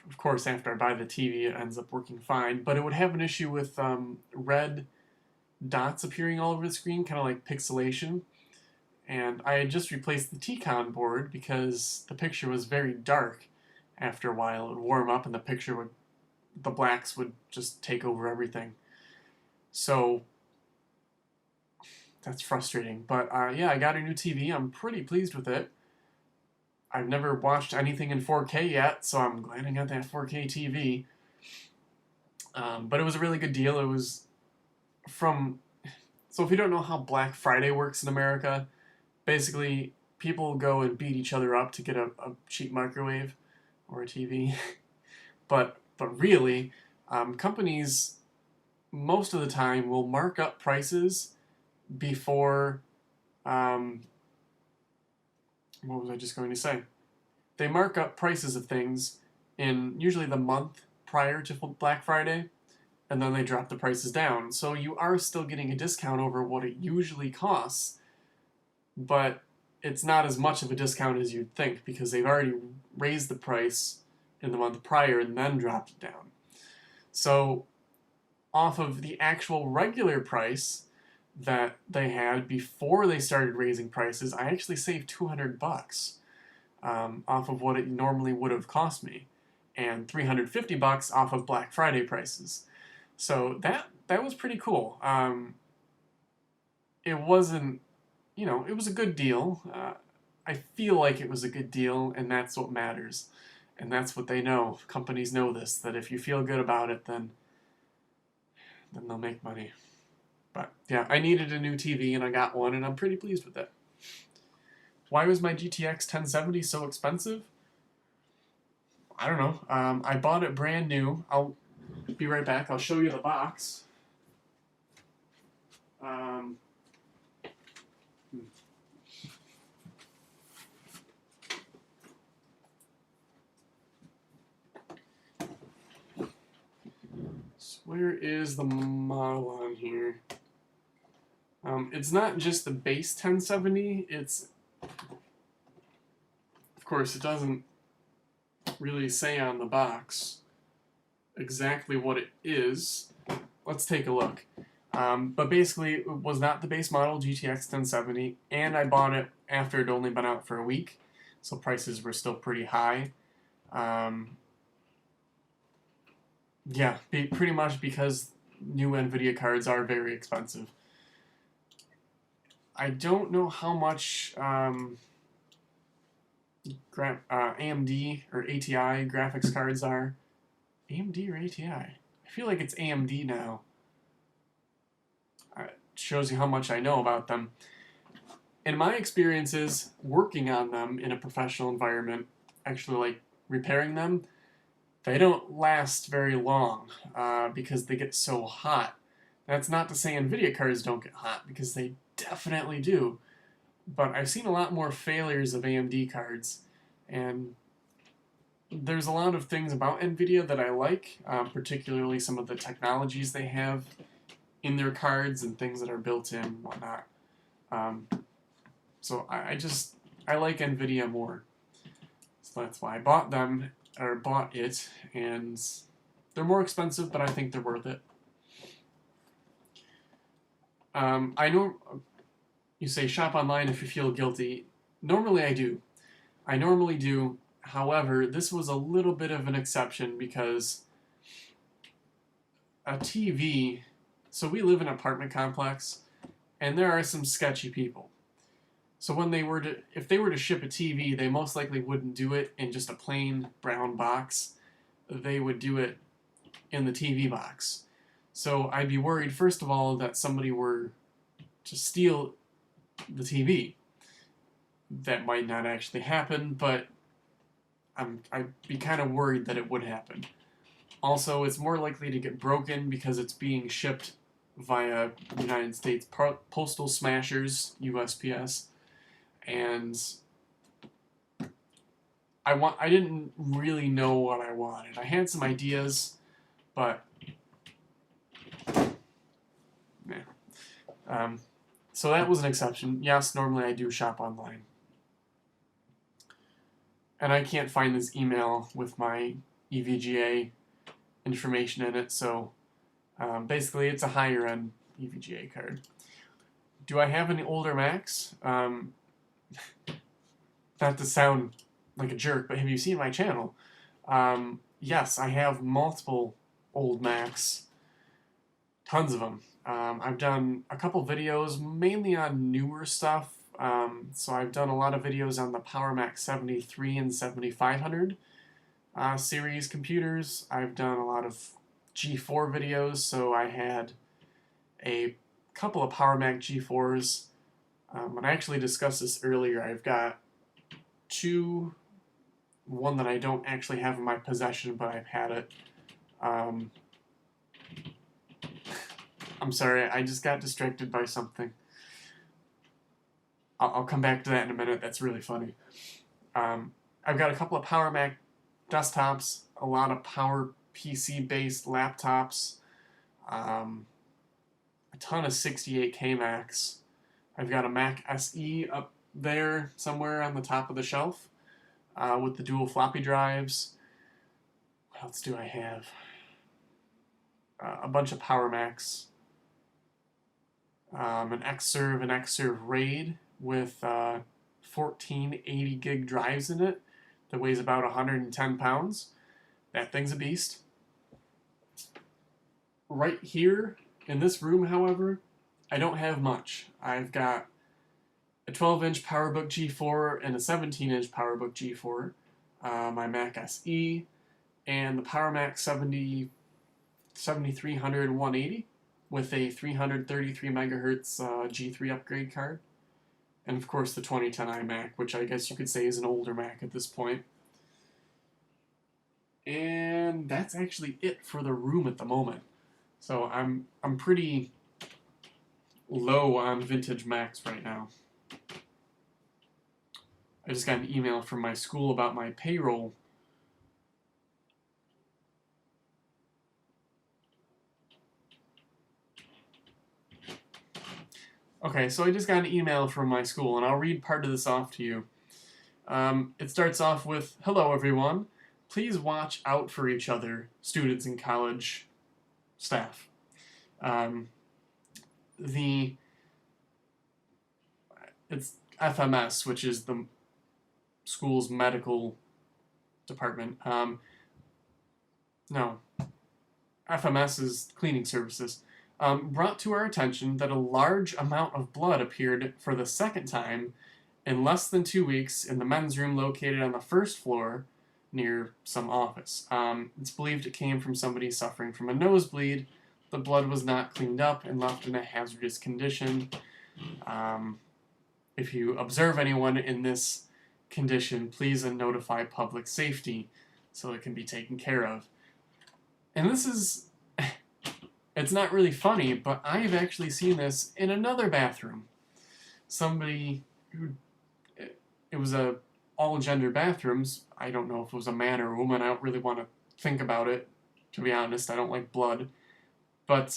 Of course, after I buy the TV, it ends up working fine, but it would have an issue with red dots appearing all over the screen, kind of like pixelation. And I had just replaced the T-Con board because the picture was very dark. After a while, it would warm up and the blacks would just take over everything. So that's frustrating. But yeah, I got a new TV. I'm pretty pleased with it. I've never watched anything in 4K yet, so I'm glad I got that 4K TV. But it was a really good deal. It was from... So if you don't know how Black Friday works in America, basically people go and beat each other up to get a cheap microwave or a TV. but really, companies most of the time will mark up prices before... what was I just going to say? They mark up prices of things in usually the month prior to Black Friday, and then they drop the prices down. So you are still getting a discount over what it usually costs, but it's not as much of a discount as you'd think because they've already raised the price in the month prior and then dropped it down. So off of the actual regular price that they had before they started raising prices, I actually saved $200 off of what it normally would have cost me, and $350 off of Black Friday prices. So that was pretty cool. It wasn't, you know, it was a good deal. I feel like it was a good deal, and that's what matters. And that's what they know. Companies know this, that if you feel good about it, then they'll make money. But yeah, I needed a new TV and I got one and I'm pretty pleased with it. Why was my GTX 1070 so expensive? I don't know. I bought it brand new. I'll be right back. I'll show you the box. So where is the model on here? It's not just the base 1070, it's... Of course, it doesn't really say on the box exactly what it is. Let's take a look. But basically, it was not the base model GTX 1070, and I bought it after it had only been out for a week, so prices were still pretty high. Yeah, pretty much because new NVIDIA cards are very expensive. I don't know how much AMD or ATI graphics cards are. AMD or ATI? I feel like it's AMD now. It shows you how much I know about them. In my experiences working on them in a professional environment, actually like repairing them, they don't last very long because they get so hot. That's not to say NVIDIA cards don't get hot, because they definitely do. But I've seen a lot more failures of AMD cards, and there's a lot of things about NVIDIA that I like, particularly some of the technologies they have in their cards and things that are built in and whatnot. So I like NVIDIA more. So that's why I bought them, or bought it, and they're more expensive, but I think they're worth it. I know you say shop online if you feel guilty. Normally I do. I normally do. However, this was a little bit of an exception because a TV, so we live in an apartment complex, and there are some sketchy people. So when if they were to ship a TV, they most likely wouldn't do it in just a plain brown box. They would do it in the TV box. So I'd be worried, first of all, that somebody were to steal the TV. That might not actually happen, but I'd be kind of worried that it would happen. Also, it's more likely to get broken because it's being shipped via United States Postal Smashers, USPS, and I didn't really know what I wanted. I had some ideas, but yeah. So that was an exception. Yes, normally I do shop online. And I can't find this email with my EVGA information in it, so basically it's a higher end EVGA card. Do I have any older Macs? Not to sound like a jerk, but have you seen my channel? Yes, I have multiple old Macs. Tons of them. I've done a couple videos, mainly on newer stuff. So I've done a lot of videos on the Power Mac 73 and 7500 series computers. I've done a lot of G4 videos, so I had a couple of Power Mac G4s. And I actually discussed this earlier. I've got two, one that I don't actually have in my possession, but I've had it. I'm sorry, I just got distracted by something. I'll come back to that in a minute. That's really funny. I've got a couple of Power Mac desktops, a lot of Power PC-based laptops, a ton of 68K Macs. I've got a Mac SE up there somewhere on the top of the shelf with the dual floppy drives. What else do I have? A bunch of Power Macs. An Xserve, RAID with 14 80 gig drives in it that weighs about 110 pounds. That thing's a beast. Right here in this room, however, I don't have much. I've got a 12-inch PowerBook G4 and a 17-inch PowerBook G4, my Mac SE, and the Power Mac 7300 180 with a 333 megahertz G3 upgrade card. And of course the 2010 iMac, which I guess you could say is an older Mac at this point. And that's actually it for the room at the moment. So I'm pretty low on vintage Macs right now. I just got an email from my school about my payroll. Okay, so I just got an email from my school, and I'll read part of this off to you. It starts off with, "Hello everyone. Please watch out for each other, students and college staff." It's FMS, which is the school's medical department. No, FMS's cleaning services. Brought to our attention that a large amount of blood appeared for the second time in less than 2 weeks in the men's room located on the first floor near some office. It's believed it came from somebody suffering from a nosebleed. The blood was not cleaned up and left in a hazardous condition. If you observe anyone in this condition, please notify public safety so it can be taken care of. And this is, it's not really funny, but I've actually seen this in another bathroom. Somebody who, it was a all-gender bathrooms. I don't know if it was a man or a woman. I don't really want to think about it, to be honest. I don't like blood. But,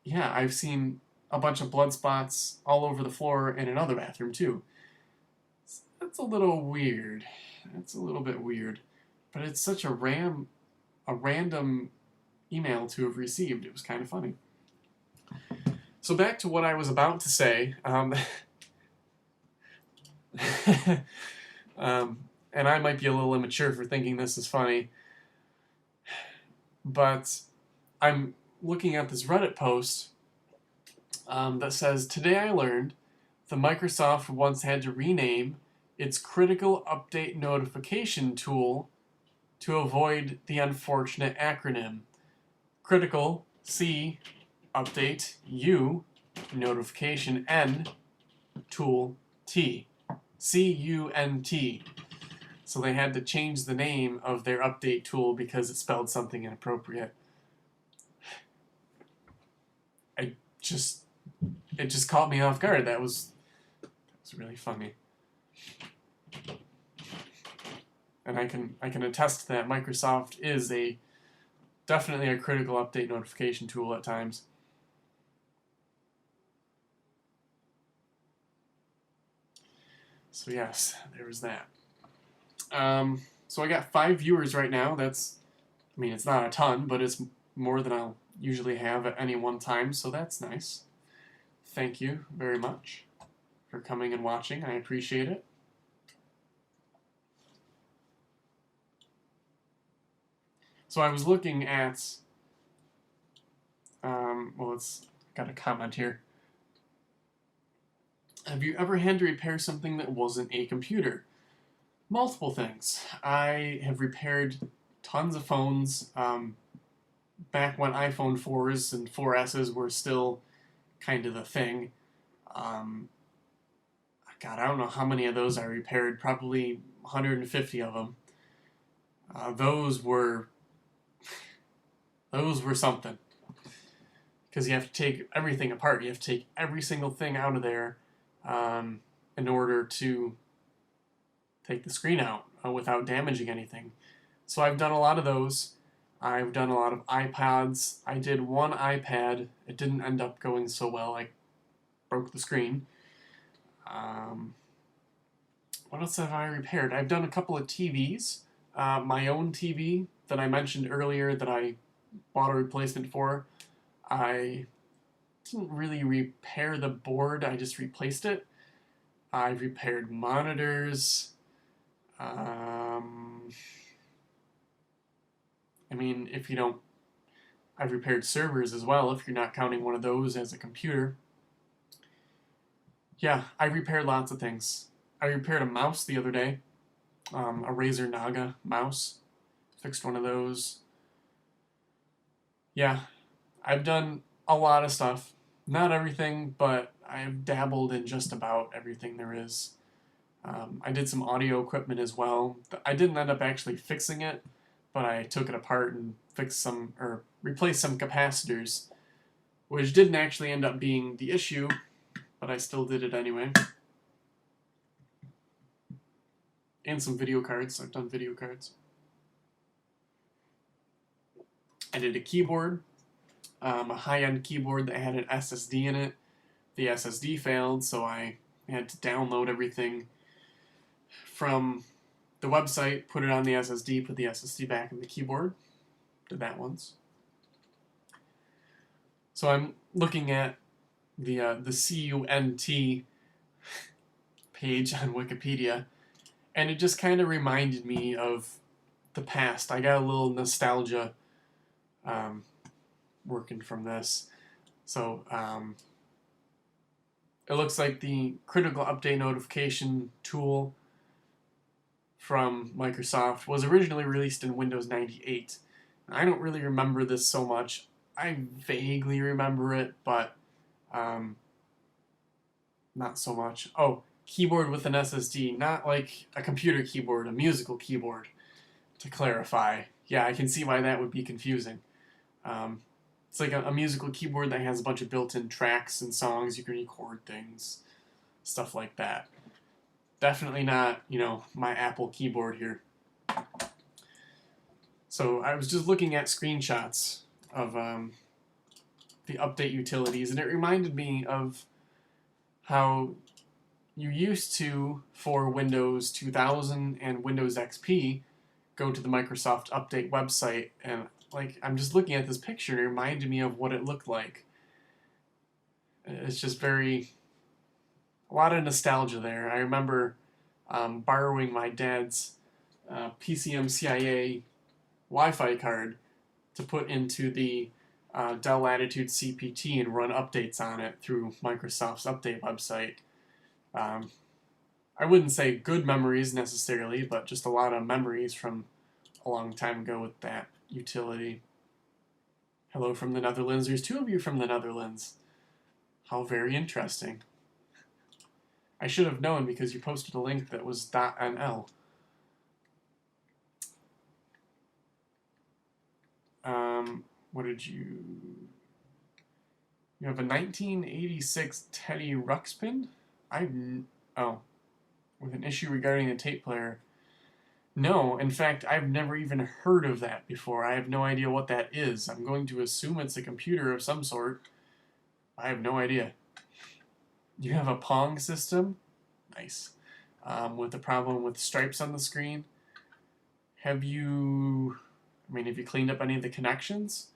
yeah, I've seen a bunch of blood spots all over the floor in another bathroom, too. That's a little weird. That's a little bit weird. But it's such a random email to have received. It was kind of funny. So back to what I was about to say. And I might be a little immature for thinking this is funny, but I'm looking at this Reddit post that says, "Today I learned the Microsoft once had to rename its critical update notification tool to avoid the unfortunate acronym. Critical, C, update, U, notification, N, tool, T. C-U-N-T. So they had to change the name of their update tool because it spelled something inappropriate. It just caught me off guard. That was really funny. And I can attest that Microsoft is definitely a critical update notification tool at times. So yes, there was that. So I got 5 viewers right now. That's, I mean, it's not a ton, but it's more than I'll usually have at any one time, so that's nice. Thank you very much for coming and watching. I appreciate it. So I was looking at, well, it's got a comment here. Have you ever had to repair something that wasn't a computer? Multiple things. I have repaired tons of phones back when iPhone 4s and 4Ss were still kind of the thing. God, I don't know how many of those I repaired, probably 150 of them. Those were something. Because you have to take everything apart. You have to take every single thing out of there in order to take the screen out without damaging anything. So I've done a lot of those. I've done a lot of iPods. I did one iPad. It didn't end up going so well. I broke the screen. What else have I repaired? I've done a couple of TVs. My own TV that I mentioned earlier that I bought a replacement for. I didn't really repair the board. I just replaced it. I've repaired monitors. I mean, if you don't, I've repaired servers as well, if you're not counting one of those as a computer. Yeah, I repaired lots of things. I repaired a mouse the other day, a Razer Naga mouse. Fixed one of those. Yeah, I've done a lot of stuff. Not everything, but I've dabbled in just about everything there is. I did some audio equipment as well. I didn't end up actually fixing it, but I took it apart and fixed some, or replaced some capacitors, which didn't actually end up being the issue, but I still did it anyway. And some video cards. I've done video cards. I did a keyboard, a high-end keyboard that had an SSD in it. The SSD failed, so I had to download everything from the website, put it on the SSD, put the SSD back in the keyboard. Did that once. So I'm looking at the CUNT page on Wikipedia, and it just kind of reminded me of the past. I got a little nostalgia working from this. So it looks like the critical update notification tool from Microsoft was originally released in Windows 98. I don't really remember this so much. I vaguely remember it, but not so much. Oh, keyboard with an SSD, not like a computer keyboard, a musical keyboard, to clarify. Yeah, I can see why that would be confusing. It's like a musical keyboard that has a bunch of built-in tracks and songs. You can record things, stuff like that. Definitely not, my Apple keyboard here. So I was just looking at screenshots of the update utilities, and it reminded me of how you used to, for Windows 2000 and Windows XP, go to the Microsoft Update website, and I'm just looking at this picture, and it reminded me of what it looked like. It's just a lot of nostalgia there. I remember borrowing my dad's PCMCIA Wi-Fi card to put into the Dell Latitude CPT and run updates on it through Microsoft's Update website. I wouldn't say good memories necessarily, but just a lot of memories from a long time ago with that utility. Hello from the Netherlands. There's 2 of you from the Netherlands. How very interesting. I should have known because you posted a link that was .nl. What did you... You have a 1986 Teddy Ruxpin? With an issue regarding the tape player. No, in fact, I've never even heard of that before. I have no idea what that is. I'm going to assume it's a computer of some sort. I have no idea. You have a Pong system? Nice. With a problem with stripes on the screen. Have you cleaned up any of the connections?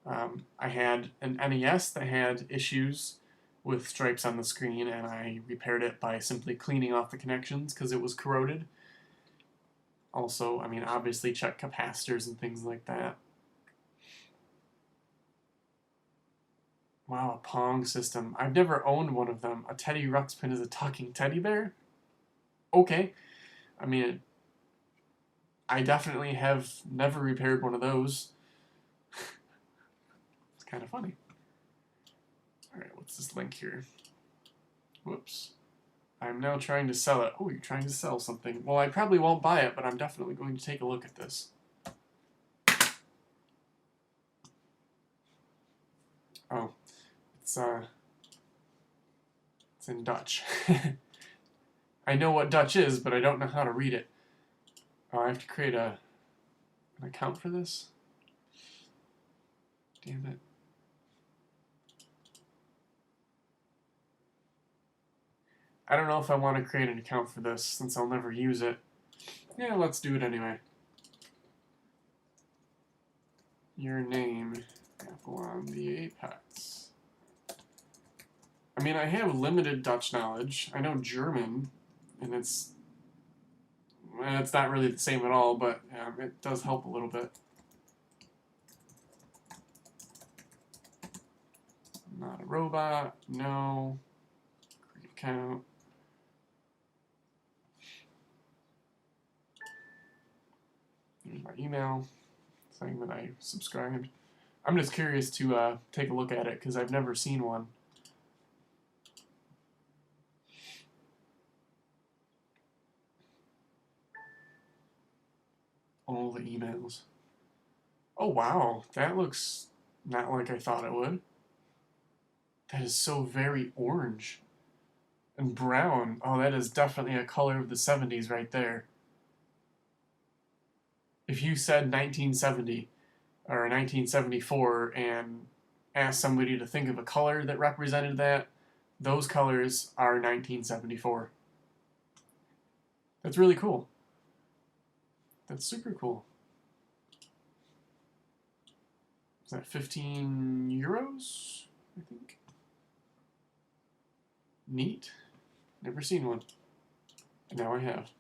I had an NES that had issues with stripes on the screen, and I repaired it by simply cleaning off the connections because it was corroded. Also, obviously check capacitors and things like that. Wow, a Pong system. I've never owned one of them. A Teddy Ruxpin is a talking teddy bear? Okay. I definitely have never repaired one of those. It's kind of funny. Alright, what's this link here? Whoops. I'm now trying to sell it. Oh, you're trying to sell something. Well, I probably won't buy it, but I'm definitely going to take a look at this. Oh, it's in Dutch. I know what Dutch is, but I don't know how to read it. Oh, I have to create an account for this? Damn it. I don't know if I want to create an account for this, since I'll never use it. Yeah, let's do it anyway. Your name, Apple on the Apex. I have limited Dutch knowledge. I know German, and it's not really the same at all, but it does help a little bit. Not a robot, no. Create account. Here's my email saying that I subscribed. I'm just curious to take a look at it because I've never seen one. All the emails. Oh wow, that looks not like I thought it would. That is so very orange and brown. Oh, that is definitely a color of the 70s right there. If you said 1970 or 1974 and asked somebody to think of a color that represented that, those colors are 1974. That's really cool. That's super cool. Is that 15 euros? I think. Neat. Never seen one. And now I have.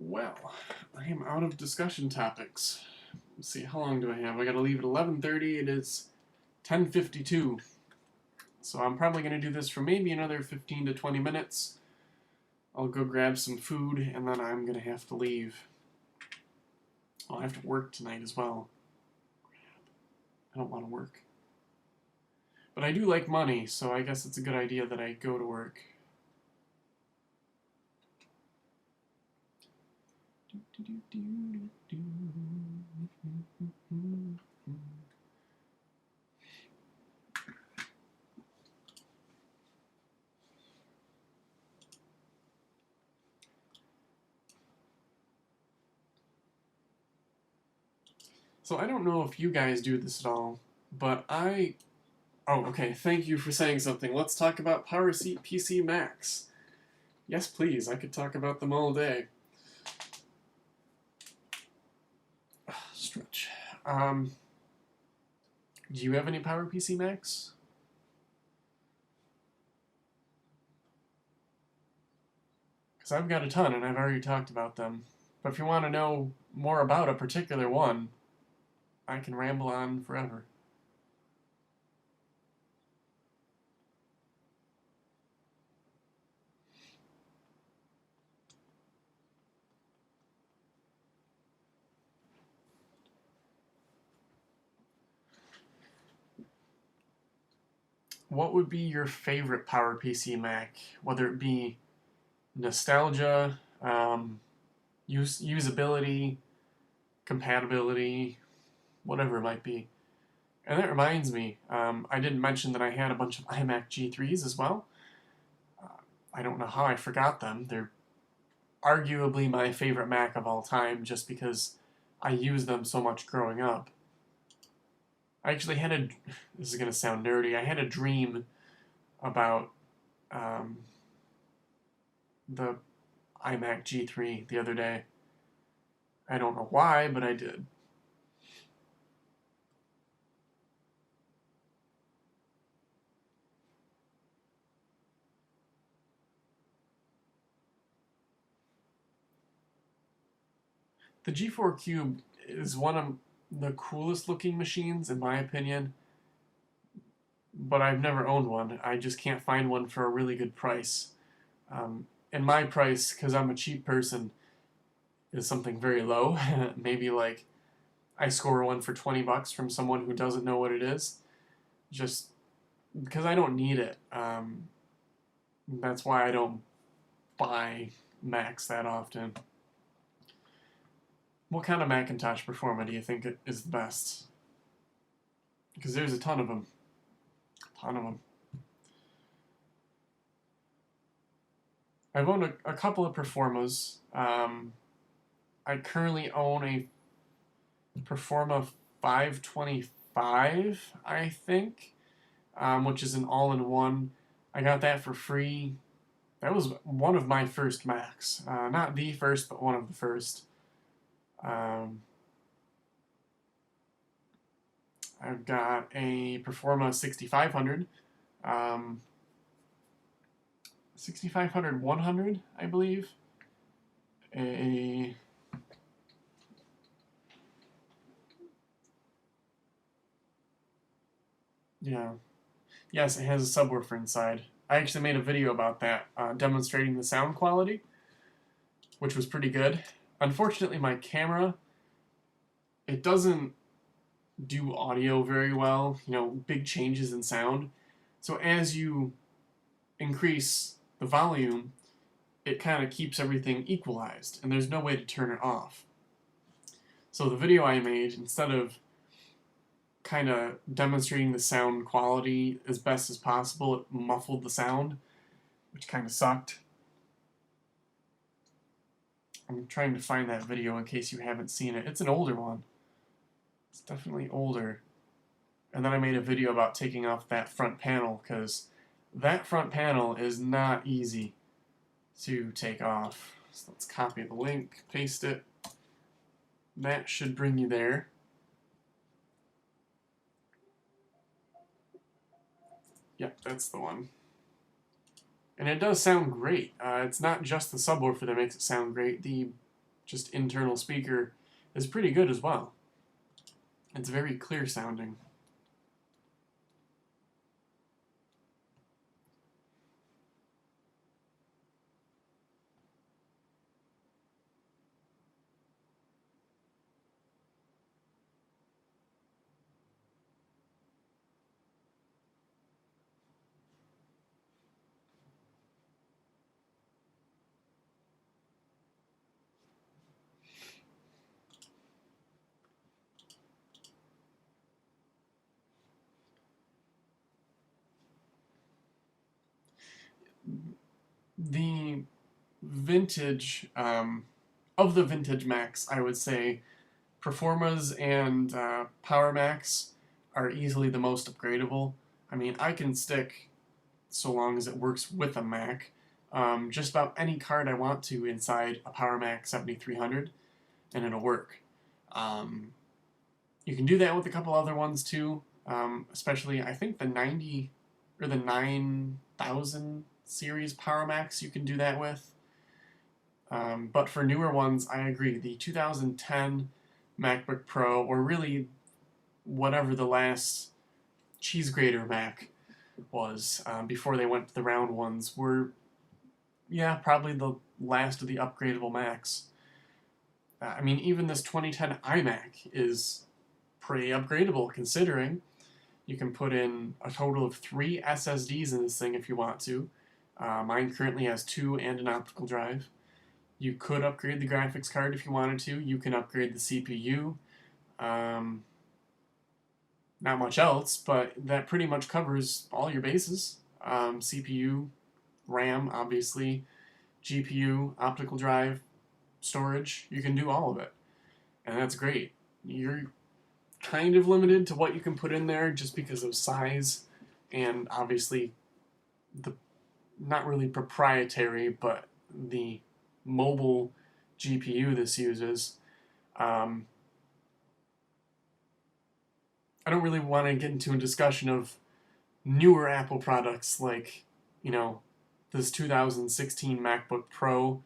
Well, I am out of discussion topics. Let's see, how long do I have? I gotta leave at 11:30. It is 10:52. So I'm probably gonna do this for maybe another 15 to 20 minutes. I'll go grab some food, and then I'm gonna have to leave. I'll have to work tonight as well. I don't want to work. But I do like money, so I guess it's a good idea that I go to work. So I don't know if you guys do this at all, but oh, okay, thank you for saying something. Let's talk about PowerSeat PC Macs. Yes, please, I could talk about them all day. Stretch. Do you have any PowerPC Macs? Because I've got a ton, and I've already talked about them. But if you want to know more about a particular one, I can ramble on forever. What would be your favorite PowerPC Mac? Whether it be nostalgia, usability, compatibility, whatever it might be. And that reminds me, I didn't mention that I had a bunch of iMac G3s as well. I don't know how I forgot them. They're arguably my favorite Mac of all time just because I used them so much growing up. I actually had this is going to sound nerdy, I had a dream about the iMac G3 the other day. I don't know why, but I did. The G4 Cube is one of the coolest looking machines, in my opinion, but I've never owned one. I just can't find one for a really good price. And my price, because I'm a cheap person, is something very low. Maybe like I score one for 20 bucks from someone who doesn't know what it is, just because I don't need it. That's why I don't buy Macs that often. What kind of Macintosh Performa do you think is the best? Because there's a ton of them. A ton of them. I've owned a couple of Performas. I currently own a Performa 525, I think, which is an all-in-one. I got that for free. That was one of my first Macs. Not the first, but one of the first. I've got a Performa 6500, 6500 100, I believe. Yeah. Yes, it has a subwoofer inside. I actually made a video about that, demonstrating the sound quality, which was pretty good. Unfortunately, my camera, it doesn't do audio very well, big changes in sound. So as you increase the volume, it kind of keeps everything equalized, and there's no way to turn it off. So the video I made, instead of kind of demonstrating the sound quality as best as possible, it muffled the sound, which kind of sucked. I'm trying to find that video in case you haven't seen it. It's an older one. It's definitely older. And then I made a video about taking off that front panel, because that front panel is not easy to take off. So let's copy the link, paste it. That should bring you there. Yep, that's the one. And it does sound great. It's not just the subwoofer that makes it sound great. The just internal speaker is pretty good as well. It's very clear sounding. The vintage, of the vintage Macs, I would say Performas and Power Macs are easily the most upgradable. I mean, I can stick, so long as it works with a Mac, just about any card I want to inside a Power Mac 7300, and it'll work. You can do that with a couple other ones too, especially I think the 90 or the 9000 series Power Macs you can do that with. But for newer ones, I agree. The 2010 MacBook Pro, or really whatever the last cheese grater Mac was before they went to the round ones, were, yeah, probably the last of the upgradable Macs. I mean, even this 2010 iMac is pretty upgradable, considering you can put in a total of 3 SSDs in this thing if you want to. Mine currently has 2 and an optical drive. You could upgrade the graphics card if you wanted to. You can upgrade the CPU. Not much else, but that pretty much covers all your bases. CPU, RAM, obviously, GPU, optical drive, storage. You can do all of it. And that's great. You're kind of limited to what you can put in there just because of size and obviously the, not really proprietary, but the mobile GPU this uses. I don't really want to get into a discussion of newer Apple products like, this 2016 MacBook Pro,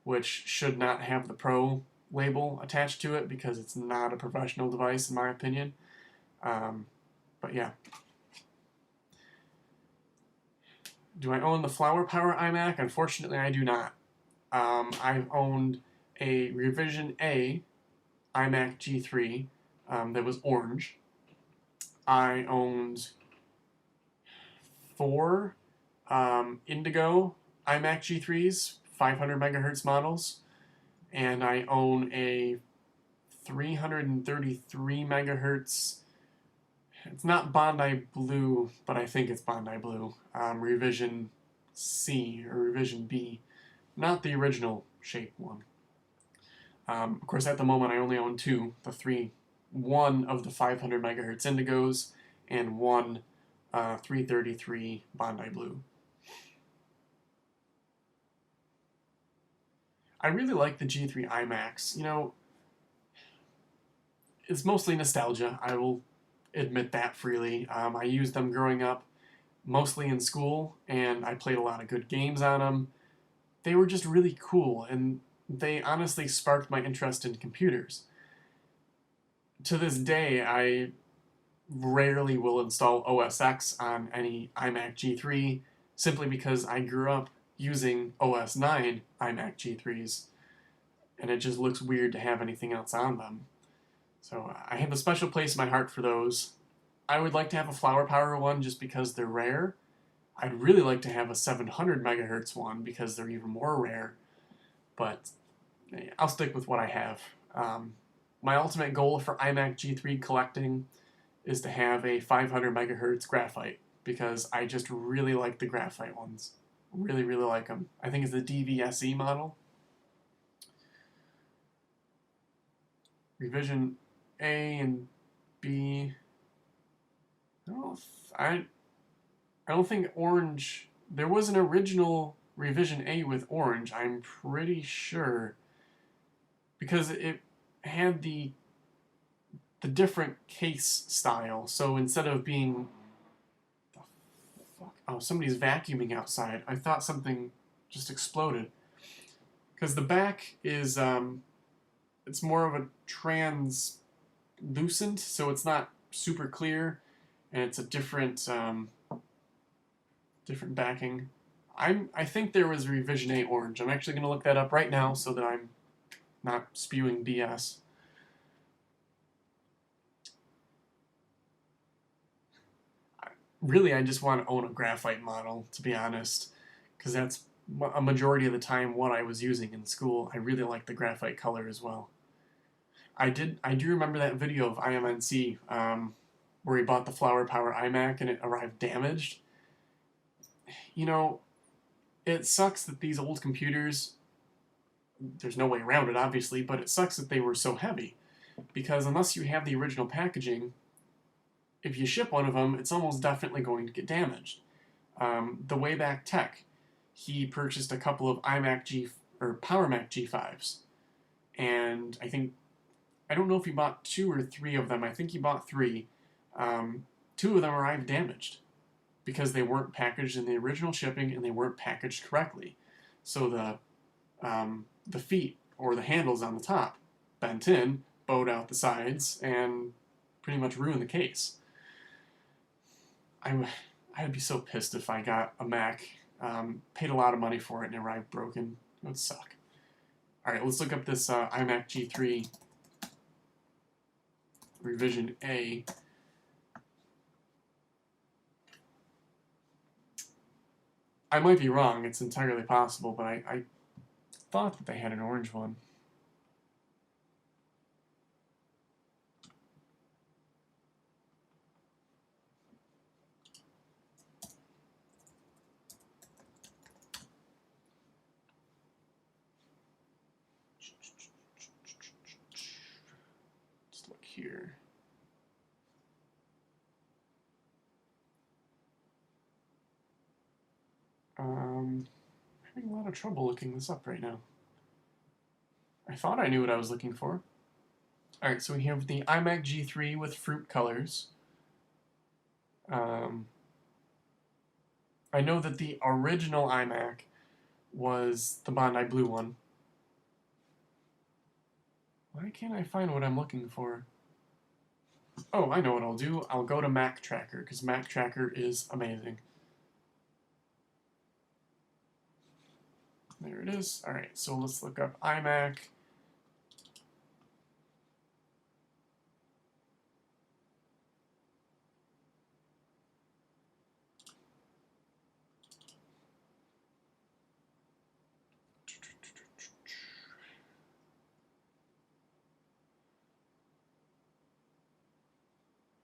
which should not have the Pro label attached to it because it's not a professional device in my opinion. But yeah. Do I own the Flower Power iMac? Unfortunately, I do not. I've owned a Revision A iMac G3 that was orange. I owned 4 Indigo iMac G3s, 500 megahertz models, and I own a 333 megahertz. It's not Bondi Blue, but I think it's Bondi Blue. Revision C or Revision B, not the original shape one. Of course, at the moment, I only own 2, one of the 500 megahertz Indigos and one 333 Bondi Blue. I really like the G3 iMacs. It's mostly nostalgia. I will admit that freely. I used them growing up, mostly in school, and I played a lot of good games on them. They were just really cool, and they honestly sparked my interest in computers. To this day, I rarely will install OS X on any iMac G3 simply because I grew up using OS 9 iMac G3s, and it just looks weird to have anything else on them. So I have a special place in my heart for those. I would like to have a Flower Power one just because they're rare. I'd really like to have a 700 megahertz one because they're even more rare, but I'll stick with what I have. My ultimate goal for iMac G3 collecting is to have a 500 megahertz graphite because I just really like the graphite ones. Really, really like them. I think it's the DVSE model. Revision A and B. I don't think orange. There was an original Revision A with orange, I'm pretty sure, because it had the different case style. So instead of being, oh, somebody's vacuuming outside. I thought something just exploded. Because the back is it's more of a translucent, so it's not super clear, and it's a different different backing. I think there was revision A orange. I'm actually going to look that up right now so that I'm not spewing BS. Really, I just want to own a graphite model, to be honest, because that's a majority of the time what I was using in school. I really like the graphite color as well. I do remember that video of IMNC where he bought the Flower Power iMac and it arrived damaged. You know, it sucks that these old computers, there's no way around it obviously, but it sucks that they were so heavy, because unless you have the original packaging, if you ship one of them, it's almost definitely going to get damaged. The Wayback Tech, he purchased a couple of Power Mac G5s, and I don't know if he bought 2 or 3 of them. I think he bought 3. 2 of them arrived damaged because they weren't packaged in the original shipping and they weren't packaged correctly. So the feet or the handles on the top bent in, bowed out the sides, and pretty much ruined the case. I'd be so pissed if I got a Mac, paid a lot of money for it, and it arrived broken. It would suck. Alright, let's look up this iMac G3 revision A. I might be wrong, it's entirely possible, but I thought that they had an orange one. Let's look here. I'm having a lot of trouble looking this up right now. I thought I knew what I was looking for. Alright, so we have the iMac G3 with fruit colors. I know that the original iMac was the Bondi Blue one. Why can't I find what I'm looking for? Oh, I know what I'll do. I'll go to Mac Tracker, because Mac Tracker is amazing. There it is. Alright, so let's look up iMac.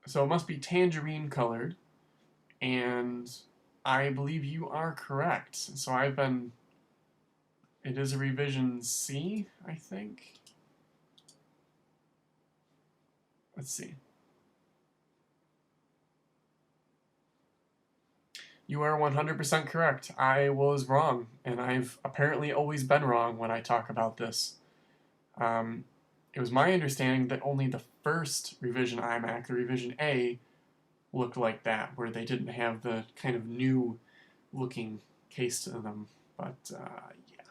So it must be tangerine colored, and I believe you are correct. So it is a revision C, I think. Let's see. You are 100% correct. I was wrong, and I've apparently always been wrong when I talk about this. It was my understanding that only the first revision iMac, the revision A, looked like that, where they didn't have the kind of new looking case to them. But yeah.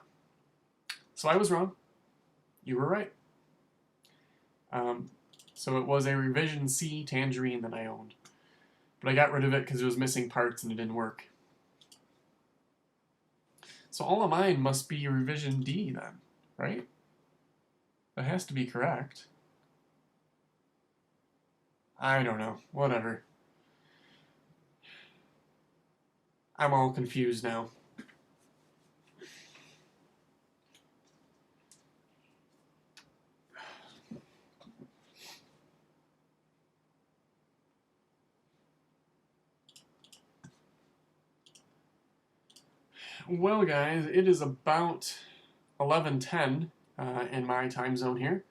So I was wrong. You were right. So it was a revision C tangerine that I owned. But I got rid of it because it was missing parts and it didn't work. So all of mine must be revision D then, right? That has to be correct. I don't know. Whatever. I'm all confused now. Well, guys, it is about 11:10 in my time zone here,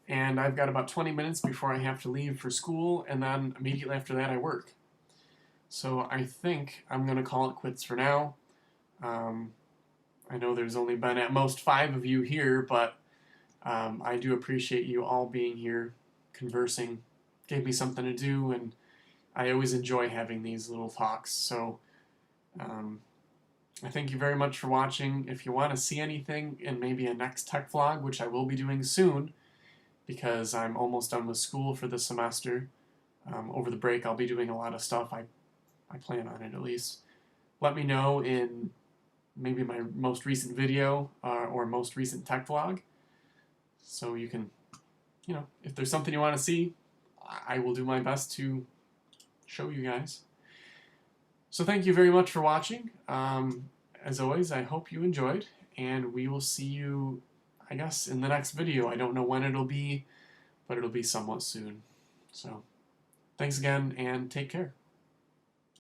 and I've got about 20 minutes before I have to leave for school, and then immediately after that I work. So I think I'm going to call it quits for now. I know there's only been at most 5 of you here, but I do appreciate you all being here, conversing. Gave me something to do, and I always enjoy having these little talks. So I thank you very much for watching. If you want to see anything in maybe a next tech vlog, which I will be doing soon, because I'm almost done with school for the semester, over the break I'll be doing a lot of stuff. I plan on it at least. Let me know in maybe my most recent video or most recent tech vlog, so you can, if there's something you want to see, I will do my best to show you guys. So thank you very much for watching. As always, I hope you enjoyed, and we will see you, I guess, in the next video. I don't know when it'll be, but it'll be somewhat soon. So thanks again, and take care.